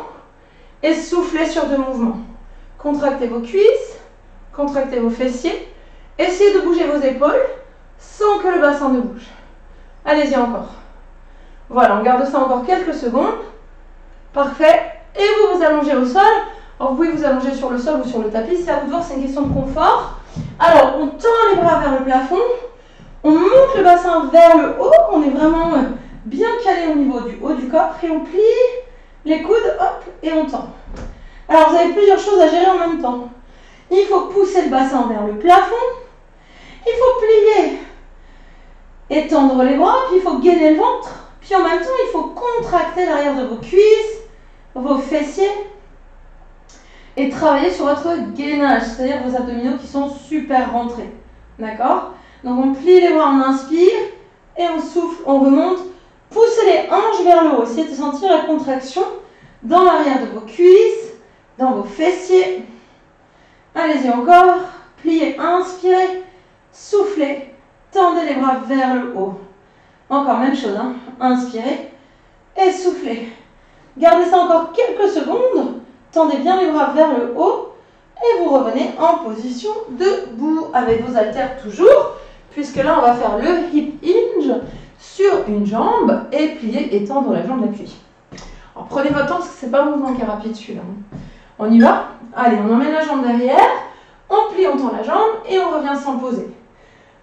et soufflez sur 2 mouvements. Contractez vos cuisses, contractez vos fessiers. Essayez de bouger vos épaules sans que le bassin ne bouge. Allez-y encore. Voilà, on garde ça encore quelques secondes. Parfait. Et vous vous allongez au sol. Alors, vous pouvez vous allonger sur le sol ou sur le tapis. C'est à vous de voir, c'est une question de confort. Alors, on tend les bras vers le plafond. On monte le bassin vers le haut. On est vraiment bien calé au niveau du haut du corps. Et on plie les coudes, hop, et on tend. Alors, vous avez plusieurs choses à gérer en même temps. Il faut pousser le bassin vers le plafond. Il faut plier et tendre les bras. Puis, il faut gainer le ventre. Puis, en même temps, il faut contracter l'arrière de vos cuisses, vos fessiers. Et travailler sur votre gainage, c'est-à-dire vos abdominaux qui sont super rentrés. D'accord? Donc, on plie les bras, on inspire. Et on souffle, on remonte. Poussez les hanches vers le haut. Essayez de sentir la contraction dans l'arrière de vos cuisses, dans vos fessiers. Allez-y encore. Pliez, inspirez, soufflez, tendez les bras vers le haut. Encore même chose, hein. Inspirez et soufflez. Gardez ça encore quelques secondes. Tendez bien les bras vers le haut et vous revenez en position debout avec vos haltères toujours, puisque là on va faire le hip hinge sur une jambe et plier et tendre la jambe d'appui. Alors prenez votre temps parce que c'est pas un mouvement qui est rapide celui-là. On y va? Allez, on emmène la jambe derrière, on plie, on tend la jambe et on revient sans poser.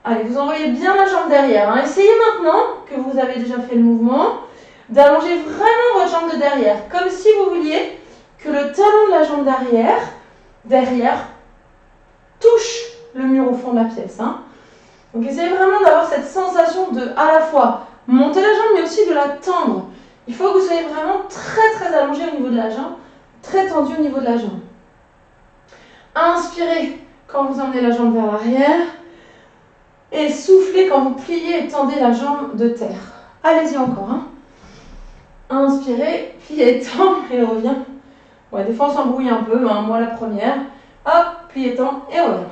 Allez, vous envoyez bien la jambe derrière. Hein. Essayez maintenant que vous avez déjà fait le mouvement d'allonger vraiment votre jambe de derrière, comme si vous vouliez que le talon de la jambe derrière touche le mur au fond de la pièce. Hein. Donc essayez vraiment d'avoir cette sensation de à la fois monter la jambe mais aussi de la tendre. Il faut que vous soyez vraiment très allongé au niveau de la jambe, très tendu au niveau de la jambe. Inspirez quand vous emmenez la jambe vers l'arrière et soufflez quand vous pliez et tendez la jambe de terre. Allez-y encore. Hein. Inspirez, pliez, tend et revient. Ouais, des fois on s'embrouille un peu, hein, moi la première. Hop, pliez, tend et revient.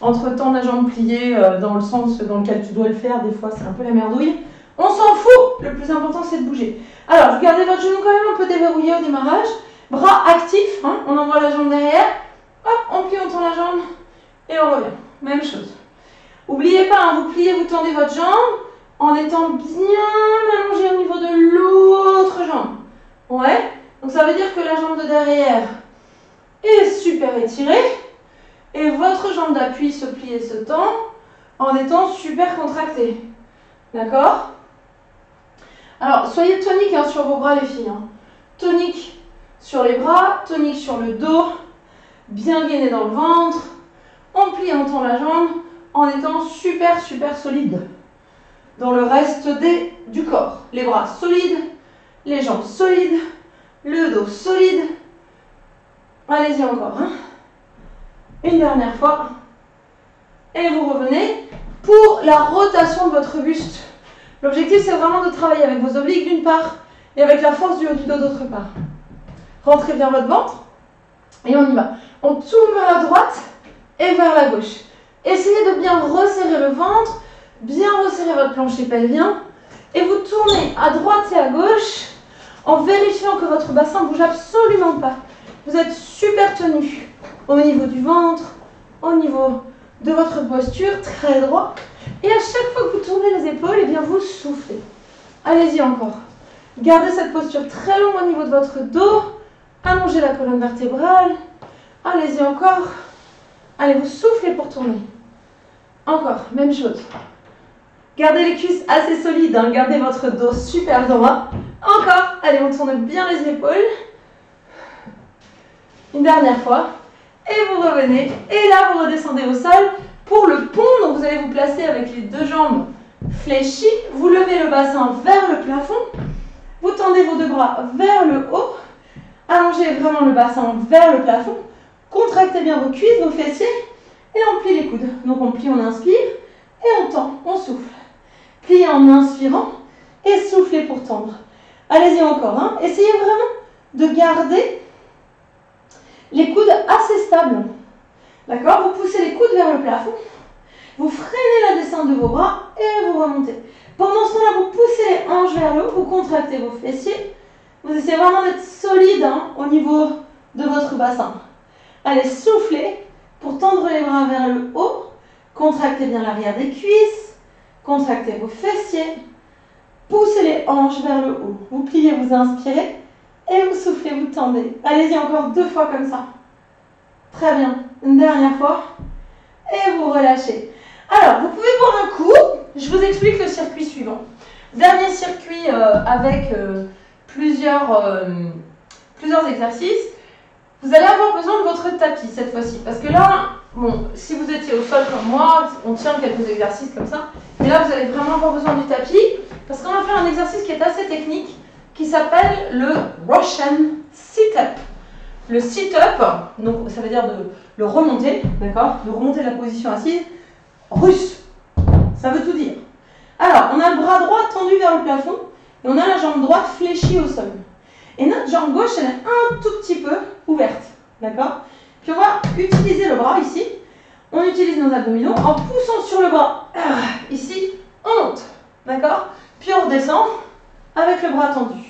Entre-temps, la jambe pliée dans le sens dans lequel tu dois le faire, des fois c'est un peu la merdouille. On s'en fout, le plus important c'est de bouger. Alors, vous gardez votre genou quand même un peu déverrouillé au démarrage. Bras actifs, hein, on envoie la jambe derrière. Hop, on plie, on tend la jambe et on revient. Même chose. N'oubliez pas, hein, vous pliez, vous tendez votre jambe en étant bien allongé au niveau de l'autre jambe. Ouais, donc ça veut dire que la jambe de derrière est super étirée et votre jambe d'appui se plie et se tend en étant super contractée. D'accord? Alors, soyez tonique hein, sur vos bras les filles. Hein. Tonique sur les bras, tonique sur le dos, bien gainé dans le ventre. On plie, on tend la jambe en étant super solide dans le reste du corps. Les bras solides, les jambes solides, le dos solide. Allez-y encore. Hein. Une dernière fois. Et vous revenez pour la rotation de votre buste. L'objectif, c'est vraiment de travailler avec vos obliques d'une part et avec la force du haut du dos d'autre part. Rentrez vers votre ventre et on y va. On tourne vers la droite et vers la gauche. Essayez de bien resserrer le ventre, bien resserrer votre plancher pelvien et vous tournez à droite et à gauche en vérifiant que votre bassin ne bouge absolument pas. Vous êtes super tenu au niveau du ventre, au niveau de votre posture, très droit. Et à chaque fois que vous tournez les épaules, eh bien vous soufflez. Allez-y encore. Gardez cette posture très longue au niveau de votre dos. Allongez la colonne vertébrale. Allez-y encore. Allez, vous soufflez pour tourner. Encore, même chose. Gardez les cuisses assez solides. Hein. Gardez votre dos super droit. Encore. Allez, on tourne bien les épaules. Une dernière fois. et vous revenez. Et là, vous redescendez au sol pour le pont. Donc, vous allez vous placer avec les deux jambes fléchies. Vous levez le bassin vers le plafond. Vous tendez vos deux bras vers le haut. Allongez vraiment le bassin vers le plafond. Contractez bien vos cuisses, vos fessiers. Et là, on plie les coudes. Donc, on plie, on inspire. Et on tend, on souffle. Pliez en inspirant. Et soufflez pour tendre. Allez-y encore. Hein. Essayez vraiment de garder les coudes assez stables. D'accord? Vous poussez les coudes vers le plafond. Vous freinez la descente de vos bras et vous remontez. Pendant ce temps-là, vous poussez les hanches vers le haut. Vous contractez vos fessiers. Vous essayez vraiment d'être solide au niveau de votre bassin. Allez, soufflez pour tendre les bras vers le haut. Contractez bien l'arrière des cuisses. Contractez vos fessiers. Poussez les hanches vers le haut. Vous pliez, vous inspirez. Et vous soufflez, vous tendez. Allez-y encore 2 fois comme ça. Très bien. Une dernière fois. Et vous relâchez. Alors, vous pouvez prendre un coup. Je vous explique le circuit suivant. Dernier circuit avec plusieurs exercices. Vous allez avoir besoin de votre tapis cette fois-ci. Parce que là, bon, si vous étiez au sol comme moi, on tient quelques exercices comme ça. Mais là, vous allez vraiment avoir besoin du tapis. Parce qu'on va faire un exercice qui est assez technique, qui s'appelle le Russian sit-up. Le sit-up, donc ça veut dire de le remonter, d'accord? De remonter la position assise russe. Ça veut tout dire. Alors, on a le bras droit tendu vers le plafond et on a la jambe droite fléchie au sol. Et notre jambe gauche, elle est un tout petit peu ouverte, d'accord? Puis on va utiliser le bras ici. On utilise nos abdominaux en poussant sur le bras. Ici, on monte, d'accord? Puis on redescend avec le bras tendu.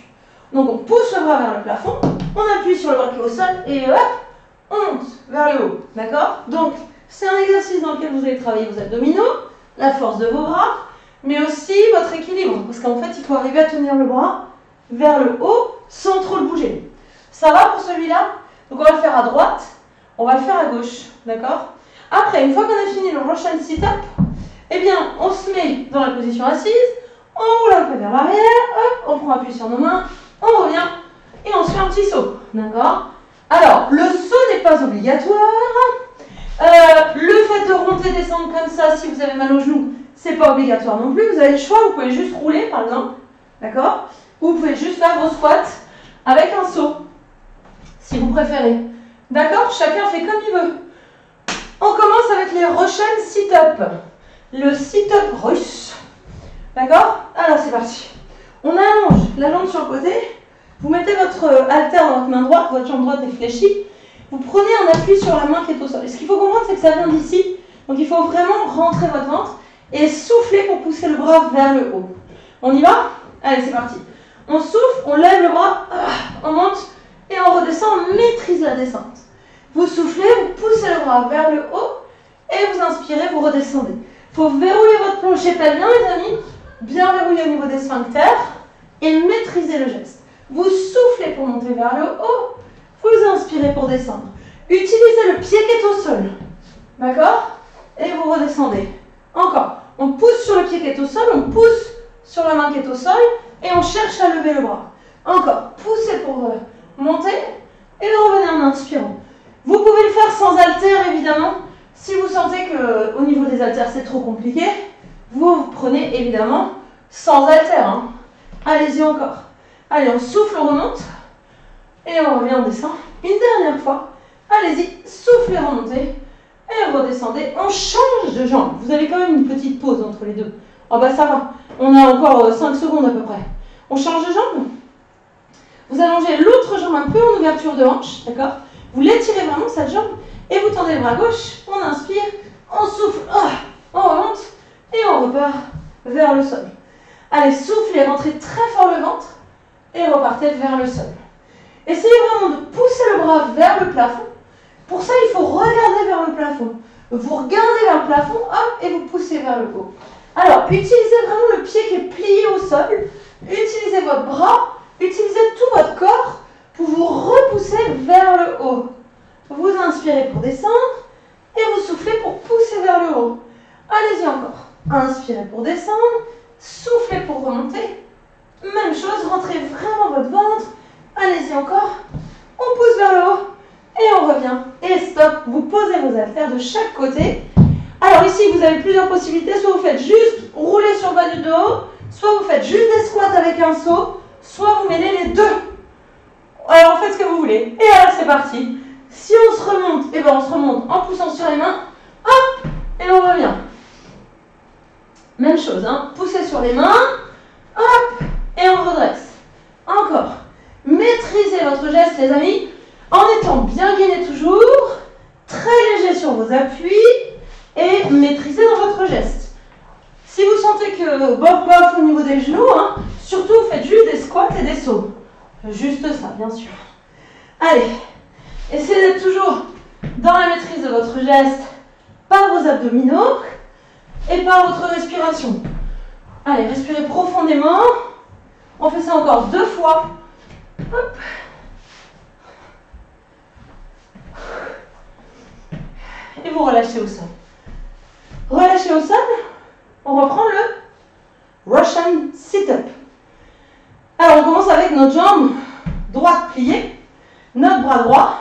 Donc on pousse le bras vers le plafond, on appuie sur le bras qui est au sol et hop, on monte vers le haut, d'accord? Donc c'est un exercice dans lequel vous allez travailler vos abdominaux, la force de vos bras, mais aussi votre équilibre. Parce qu'en fait, il faut arriver à tenir le bras vers le haut sans trop le bouger. Ça va pour celui-là? Donc on va le faire à droite, on va le faire à gauche, d'accord? Après, une fois qu'on a fini le Russian sit-up, eh bien, on se met dans la position assise, on roule un peu vers l'arrière, hop, on prend appui sur nos mains, on revient et on se fait un petit saut, d'accord? Alors, le saut n'est pas obligatoire. Le fait de remonter et descendre comme ça, si vous avez mal aux genoux, c'est pas obligatoire non plus. Vous avez le choix, vous pouvez juste rouler par exemple, d'accord? Ou vous pouvez juste faire vos squats avec un saut, si vous préférez. D'accord? Chacun fait comme il veut. On commence avec les Russian sit-up. Le sit-up russe. D'accord? Alors c'est parti. On allonge la jambe sur le côté. Vous mettez votre haltère dans votre main droite, votre jambe droite est fléchie. Vous prenez un appui sur la main qui est au sol. Et ce qu'il faut comprendre, c'est que ça vient d'ici. Donc il faut vraiment rentrer votre ventre et souffler pour pousser le bras vers le haut. On y va? Allez, c'est parti. On souffle, on lève le bras, on monte et on redescend, on maîtrise la descente. Vous soufflez, vous poussez le bras vers le haut et vous inspirez, vous redescendez. Il faut verrouiller votre plancher pelvien, les amis. Bien verrouiller au niveau des sphincters et maîtriser le geste. Vous soufflez pour monter vers le haut, vous inspirez pour descendre. Utilisez le pied qui est au sol, d'accord? Et vous redescendez. Encore, on pousse sur le pied qui est au sol, on pousse sur la main qui est au sol et on cherche à lever le bras. Encore, poussez pour monter et revenez en inspirant. Vous pouvez le faire sans haltère évidemment. Si vous sentez qu'au niveau des haltères c'est trop compliqué, vous prenez évidemment sans haltère. Hein. Allez-y encore. Allez, on souffle, on remonte. Et on revient, on descend. Une dernière fois. Allez-y, soufflez, remontez. Et redescendez. On change de jambe. Vous avez quand même une petite pause entre les deux. Oh bah ça va. On a encore 5 secondes à peu près. On change de jambe. Vous allongez l'autre jambe un peu en ouverture de hanche. D'accord? Vous l'étirez vraiment cette jambe. Et vous tendez le bras gauche. On inspire. On souffle. On remonte. Et on repart vers le sol. Allez, soufflez, rentrez très fort le ventre. Et repartez vers le sol. Essayez vraiment de pousser le bras vers le plafond. Pour ça, il faut regarder vers le plafond. Vous regardez vers le plafond, hop, et vous poussez vers le haut. Alors, utilisez vraiment le pied qui est plié au sol. Utilisez votre bras. Utilisez tout votre corps pour vous repousser vers le haut. Vous inspirez pour descendre et vous soufflez pour pousser vers le haut. Allez-y encore. Inspirez pour descendre. Soufflez pour remonter. Même chose, rentrez vraiment votre ventre. Allez-y encore. On pousse vers le haut et on revient. Et stop, de chaque côté. Alors ici, vous avez plusieurs possibilités. Soit vous faites juste rouler sur le bas du dos, soit vous faites juste des squats avec un saut, soit vous mêlez les deux. Alors faites ce que vous voulez. Et alors c'est parti. Si on se remonte, eh ben on se remonte en poussant sur les mains. Hop, et on revient. Même chose, hein. Poussez sur les mains. Hop, et on redresse. Encore. Maîtrisez votre geste, les amis, en étant bien gainé toujours, très léger sur vos appuis et maîtrisez dans votre geste. Si vous sentez que bof au niveau des genoux, hein, surtout faites juste des squats et des sauts. Juste ça, bien sûr. Allez, essayez d'être toujours dans la maîtrise de votre geste par vos abdominaux et par votre respiration. Allez, respirez profondément. On fait ça encore 2 fois. Hop. Et vous relâchez au sol. Relâchez au sol. On reprend le Russian sit-up. Alors on commence avec notre jambe droite pliée, notre bras droit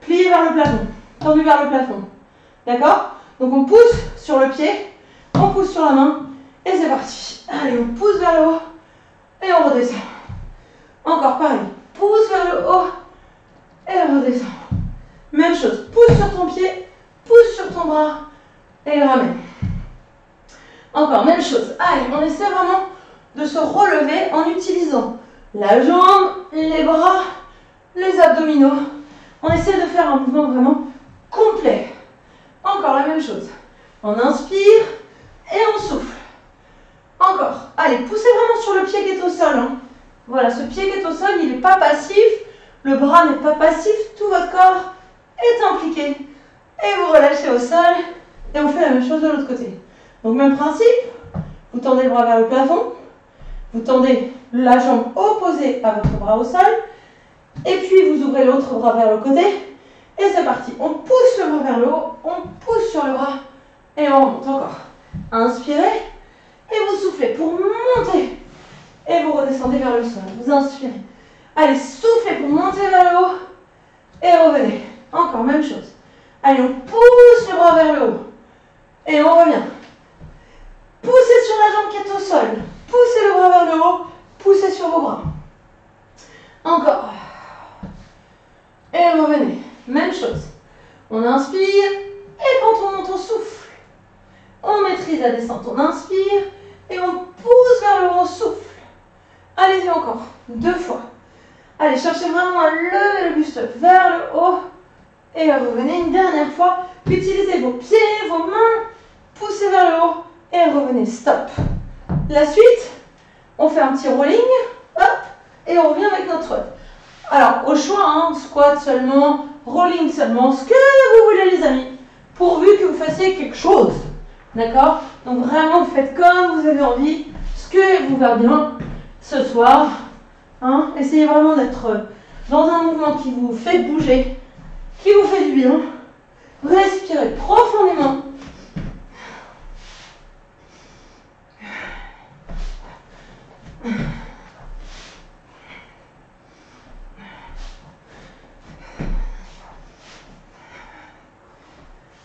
plié vers le plafond, tendu vers le plafond. D'accord? Donc on pousse sur le pied, on pousse sur la main et c'est parti. Allez, on pousse vers le haut et on redescend. Encore pareil, pousse vers le haut et on redescend. Même chose, pousse sur ton pied, pousse sur ton bras et ramène. Encore, même chose. Allez, on essaie vraiment de se relever en utilisant la jambe, les bras, les abdominaux. On essaie de faire un mouvement vraiment complet. Encore la même chose. On inspire et on souffle. Encore. Allez, poussez vraiment sur le pied qui est au sol. Hein. Voilà, ce pied qui est au sol, il n'est pas passif. Le bras n'est pas passif. Tout votre corps est impliqué. Et vous relâchez au sol. Et on fait la même chose de l'autre côté. Donc même principe. Vous tendez le bras vers le plafond. Vous tendez la jambe opposée à votre bras au sol. Et puis vous ouvrez l'autre bras vers le côté. Et c'est parti. On pousse le bras vers le haut. On pousse sur le bras. Et on remonte encore. Inspirez. Et vous soufflez pour monter. Et vous redescendez vers le sol. Vous inspirez. Allez, soufflez pour monter vers le haut. Et revenez. Encore, même chose. Allez, on pousse le bras vers le haut. Et on revient. Poussez sur la jambe qui est au sol. Poussez le bras vers le haut. Poussez sur vos bras. Encore. Et revenez. Même chose. On inspire. Et quand on monte, on souffle. On maîtrise la descente. On inspire. Et on pousse vers le haut. On souffle. Allez-y encore. 2 fois. Allez, cherchez vraiment à lever le buste vers le haut. Et revenez une dernière fois. Utilisez vos pieds, vos mains. Poussez vers le haut. Et revenez. Stop. La suite, on fait un petit rolling. Hop. Et on revient avec notre squat. Alors, au choix, hein, squat seulement, rolling seulement, ce que vous voulez les amis. Pourvu que vous fassiez quelque chose. D'accord? Donc vraiment, vous faites comme vous avez envie. Ce que vous va bien ce soir. Hein? Essayez vraiment d'être dans un mouvement qui vous fait bouger, qui vous fait du bien. Respirez profondément.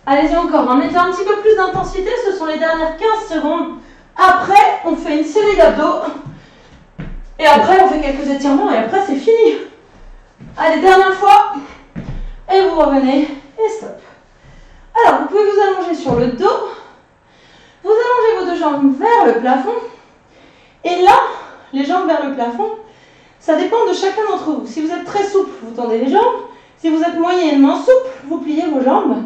Allez-y encore, hein. Mettez un petit peu plus d'intensité, ce sont les dernières 15 secondes. Après, on fait une série d'abdos. Et après, on fait quelques étirements et après, c'est fini. Allez, dernière fois. Et vous revenez et stop. Alors, vous pouvez vous allonger sur le dos. Vous allongez vos 2 jambes vers le plafond. Et là, les jambes vers le plafond, ça dépend de chacun d'entre vous. Si vous êtes très souple, vous tendez les jambes. Si vous êtes moyennement souple, vous pliez vos jambes.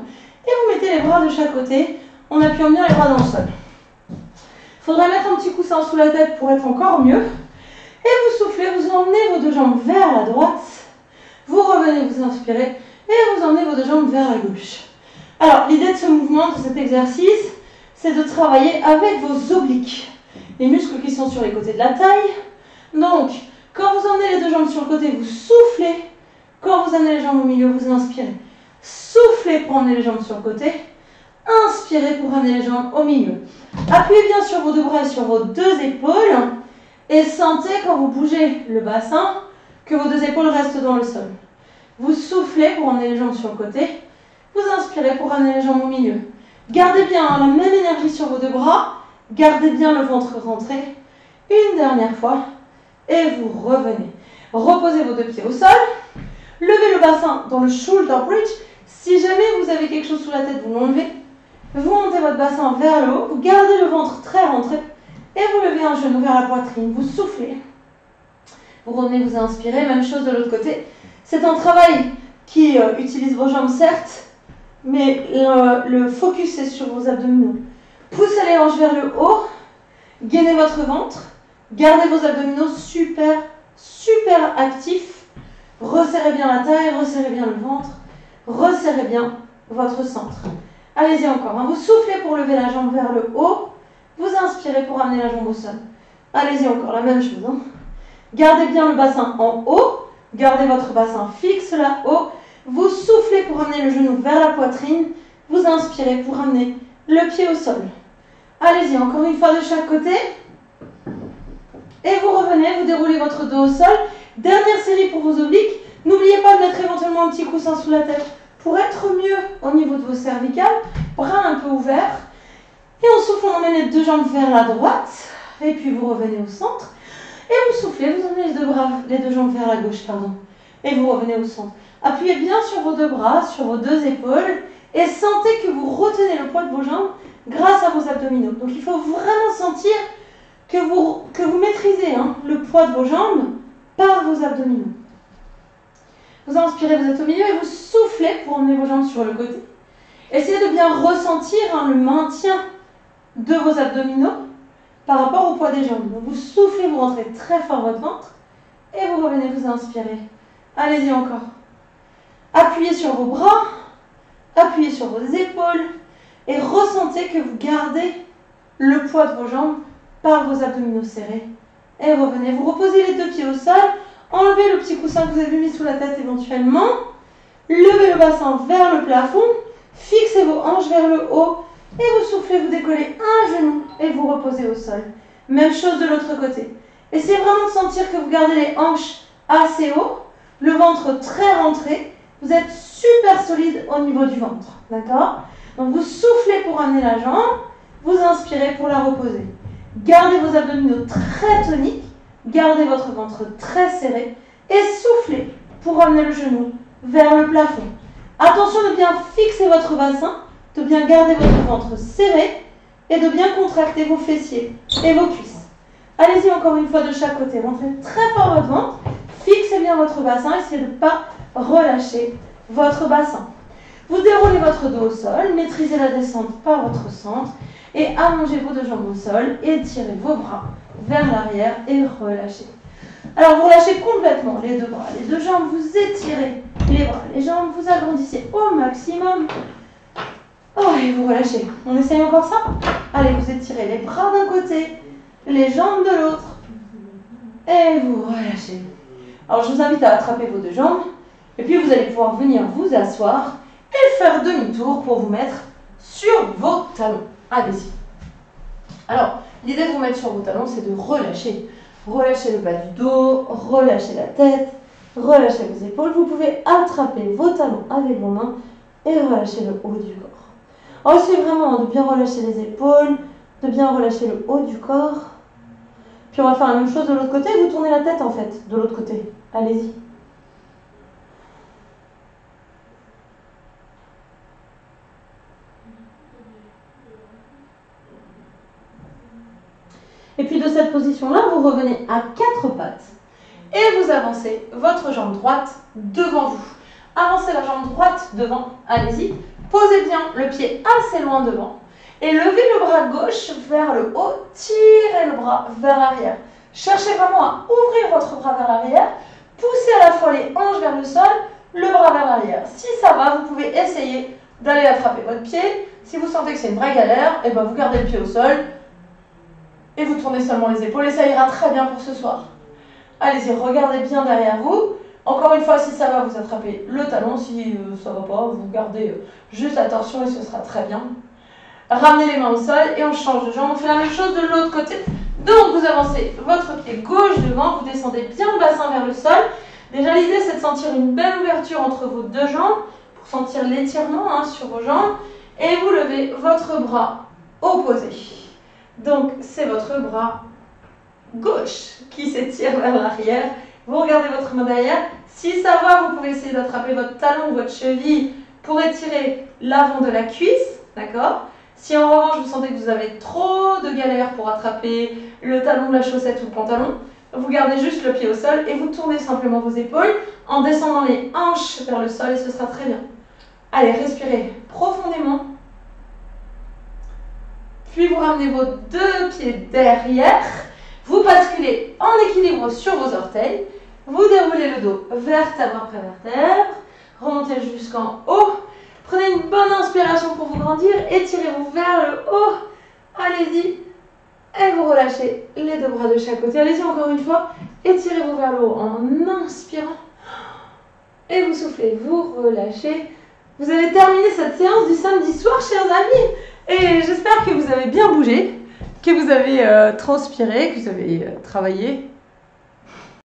Et vous mettez les bras de chaque côté en appuyant bien les bras dans le sol. Il faudrait mettre un petit coussin sous la tête pour être encore mieux. Et vous soufflez, vous emmenez vos 2 jambes vers la droite. Vous revenez, vous inspirez. Et vous emmenez vos 2 jambes vers la gauche. Alors, l'idée de ce mouvement, de cet exercice, c'est de travailler avec vos obliques. Les muscles qui sont sur les côtés de la taille. Donc, quand vous emmenez les 2 jambes sur le côté, vous soufflez. Quand vous amenez les jambes au milieu, vous inspirez. Soufflez pour emmener les jambes sur le côté. Inspirez pour amener les jambes au milieu. Appuyez bien sur vos 2 bras et sur vos 2 épaules. Et sentez quand vous bougez le bassin que vos 2 épaules restent dans le sol. Vous soufflez pour emmener les jambes sur le côté. Vous inspirez pour ramener les jambes au milieu. Gardez bien la même énergie sur vos deux bras. Gardez bien le ventre rentré. Une dernière fois. Et vous revenez. Reposez vos deux pieds au sol. Levez le bassin dans le shoulder bridge. Si jamais vous avez quelque chose sous la tête, vous l'enlevez. Vous montez votre bassin vers le haut. Vous gardez le ventre très rentré. Et vous levez un genou vers la poitrine. Vous soufflez. Vous revenez, vous inspirez. Même chose de l'autre côté. C'est un travail qui utilise vos jambes, certes. Mais le focus est sur vos abdominaux. Poussez les hanches vers le haut. Gainez votre ventre. Gardez vos abdominaux super, super actifs. Resserrez bien la taille, resserrez bien le ventre. Resserrez bien votre centre. Allez-y encore. Vous soufflez pour lever la jambe vers le haut. Vous inspirez pour amener la jambe au sol. Allez-y encore, la même chose. Gardez bien le bassin en haut. Gardez votre bassin fixe là-haut. Vous soufflez pour amener le genou vers la poitrine. Vous inspirez pour amener le pied au sol. Allez-y, encore une fois de chaque côté. Et vous revenez, vous déroulez votre dos au sol. Dernière série pour vos obliques. N'oubliez pas de mettre éventuellement un petit coussin sous la tête pour être mieux au niveau de vos cervicales. Bras un peu ouverts. Et on souffle, on emmène les deux jambes vers la droite. Et puis vous revenez au centre. Et vous soufflez, vous emmenez les deux jambes vers la gauche, pardon. Et vous revenez au centre. Appuyez bien sur vos deux bras, sur vos deux épaules. Et sentez que vous retenez le poids de vos jambes grâce à vos abdominaux. Donc il faut vraiment sentir que vous maîtrisez le poids de vos jambes par vos abdominaux. Vous inspirez, vous êtes au milieu et vous soufflez pour emmener vos jambes sur le côté. Essayez de bien ressentir le maintien de vos abdominaux par rapport au poids des jambes. Donc vous soufflez, vous rentrez très fort votre ventre et vous revenez, vous inspirez. Allez-y encore. Appuyez sur vos bras, appuyez sur vos épaules et ressentez que vous gardez le poids de vos jambes par vos abdominaux serrés. Et revenez, vous reposez les deux pieds au sol, enlevez le petit coussin que vous avez mis sous la tête éventuellement, levez le bassin vers le plafond, fixez vos hanches vers le haut et vous soufflez, vous décollez un genou et vous reposez au sol. Même chose de l'autre côté. Essayez vraiment de sentir que vous gardez les hanches assez haut, le ventre très rentré. Vous êtes super solide au niveau du ventre. D'accord? Donc vous soufflez pour amener la jambe, vous inspirez pour la reposer. Gardez vos abdominaux très toniques, gardez votre ventre très serré et soufflez pour amener le genou vers le plafond. Attention de bien fixer votre bassin, de bien garder votre ventre serré et de bien contracter vos fessiers et vos cuisses. Allez-y encore une fois de chaque côté. Rentrez très fort votre ventre, fixez bien votre bassin, essayez de ne pas relâcher votre bassin. Vous déroulez votre dos au sol, maîtrisez la descente par votre centre et allongez vos deux jambes au sol, étirez vos bras vers l'arrière et relâchez. Alors vous relâchez complètement les deux bras, les deux jambes, vous étirez les bras, les jambes, vous agrandissez au maximum. Oh, et vous relâchez. On essaye encore ça? Allez, vous étirez les bras d'un côté, les jambes de l'autre et vous relâchez. Alors je vous invite à attraper vos deux jambes et puis vous allez pouvoir venir vous asseoir et faire demi-tour pour vous mettre sur vos talons. Allez-y. Alors, l'idée de vous mettre sur vos talons, c'est de relâcher. Relâchez le bas du dos, relâchez la tête, relâchez vos épaules. Vous pouvez attraper vos talons avec vos mains et relâcher le haut du corps. Alors, essayez vraiment de bien relâcher les épaules, de bien relâcher le haut du corps. Puis on va faire la même chose de l'autre côté. Vous tournez la tête en fait, de l'autre côté. Allez-y. Et puis de cette position-là, vous revenez à quatre pattes et vous avancez votre jambe droite devant vous. Avancez la jambe droite devant, allez-y. Posez bien le pied assez loin devant et levez le bras gauche vers le haut, tirez le bras vers l'arrière. Cherchez vraiment à ouvrir votre bras vers l'arrière, poussez à la fois les hanches vers le sol, le bras vers l'arrière. Si ça va, vous pouvez essayer d'aller attraper votre pied. Si vous sentez que c'est une vraie galère, et ben vous gardez le pied au sol et vous tournez seulement les épaules et ça ira très bien pour ce soir. Allez-y, regardez bien derrière vous. Encore une fois, si ça va, vous attrapez le talon. Si ça ne va pas, vous gardez juste la torsion et ce sera très bien. Ramenez les mains au sol et on change de jambe. On fait la même chose de l'autre côté. Donc, vous avancez votre pied gauche devant, vous descendez bien le bassin vers le sol. Déjà, l'idée, c'est de sentir une belle ouverture entre vos deux jambes pour pour sentir l'étirement sur vos jambes. Et vous levez votre bras opposé. Donc, c'est votre bras gauche qui s'étire vers l'arrière. Vous regardez votre main derrière. Si ça va, vous pouvez essayer d'attraper votre talon ou votre cheville pour étirer l'avant de la cuisse. D'accord? Si en revanche, vous sentez que vous avez trop de galère pour attraper le talon de la chaussette ou le pantalon, vous gardez juste le pied au sol et vous tournez simplement vos épaules en descendant les hanches vers le sol et ce sera très bien. Allez, respirez profondément. Puis vous ramenez vos deux pieds derrière. Vous basculez en équilibre sur vos orteils. Vous déroulez le dos vertèbre après vertèbre. Remontez jusqu'en haut. Prenez une bonne inspiration pour vous grandir. Étirez-vous vers le haut. Allez-y. Et vous relâchez les deux bras de chaque côté. Allez-y encore une fois. Étirez-vous vers le haut en inspirant. Et vous soufflez, vous relâchez. Vous avez terminé cette séance du samedi soir, chers amis. Et j'espère que vous avez bien bougé, que vous avez transpiré, que vous avez travaillé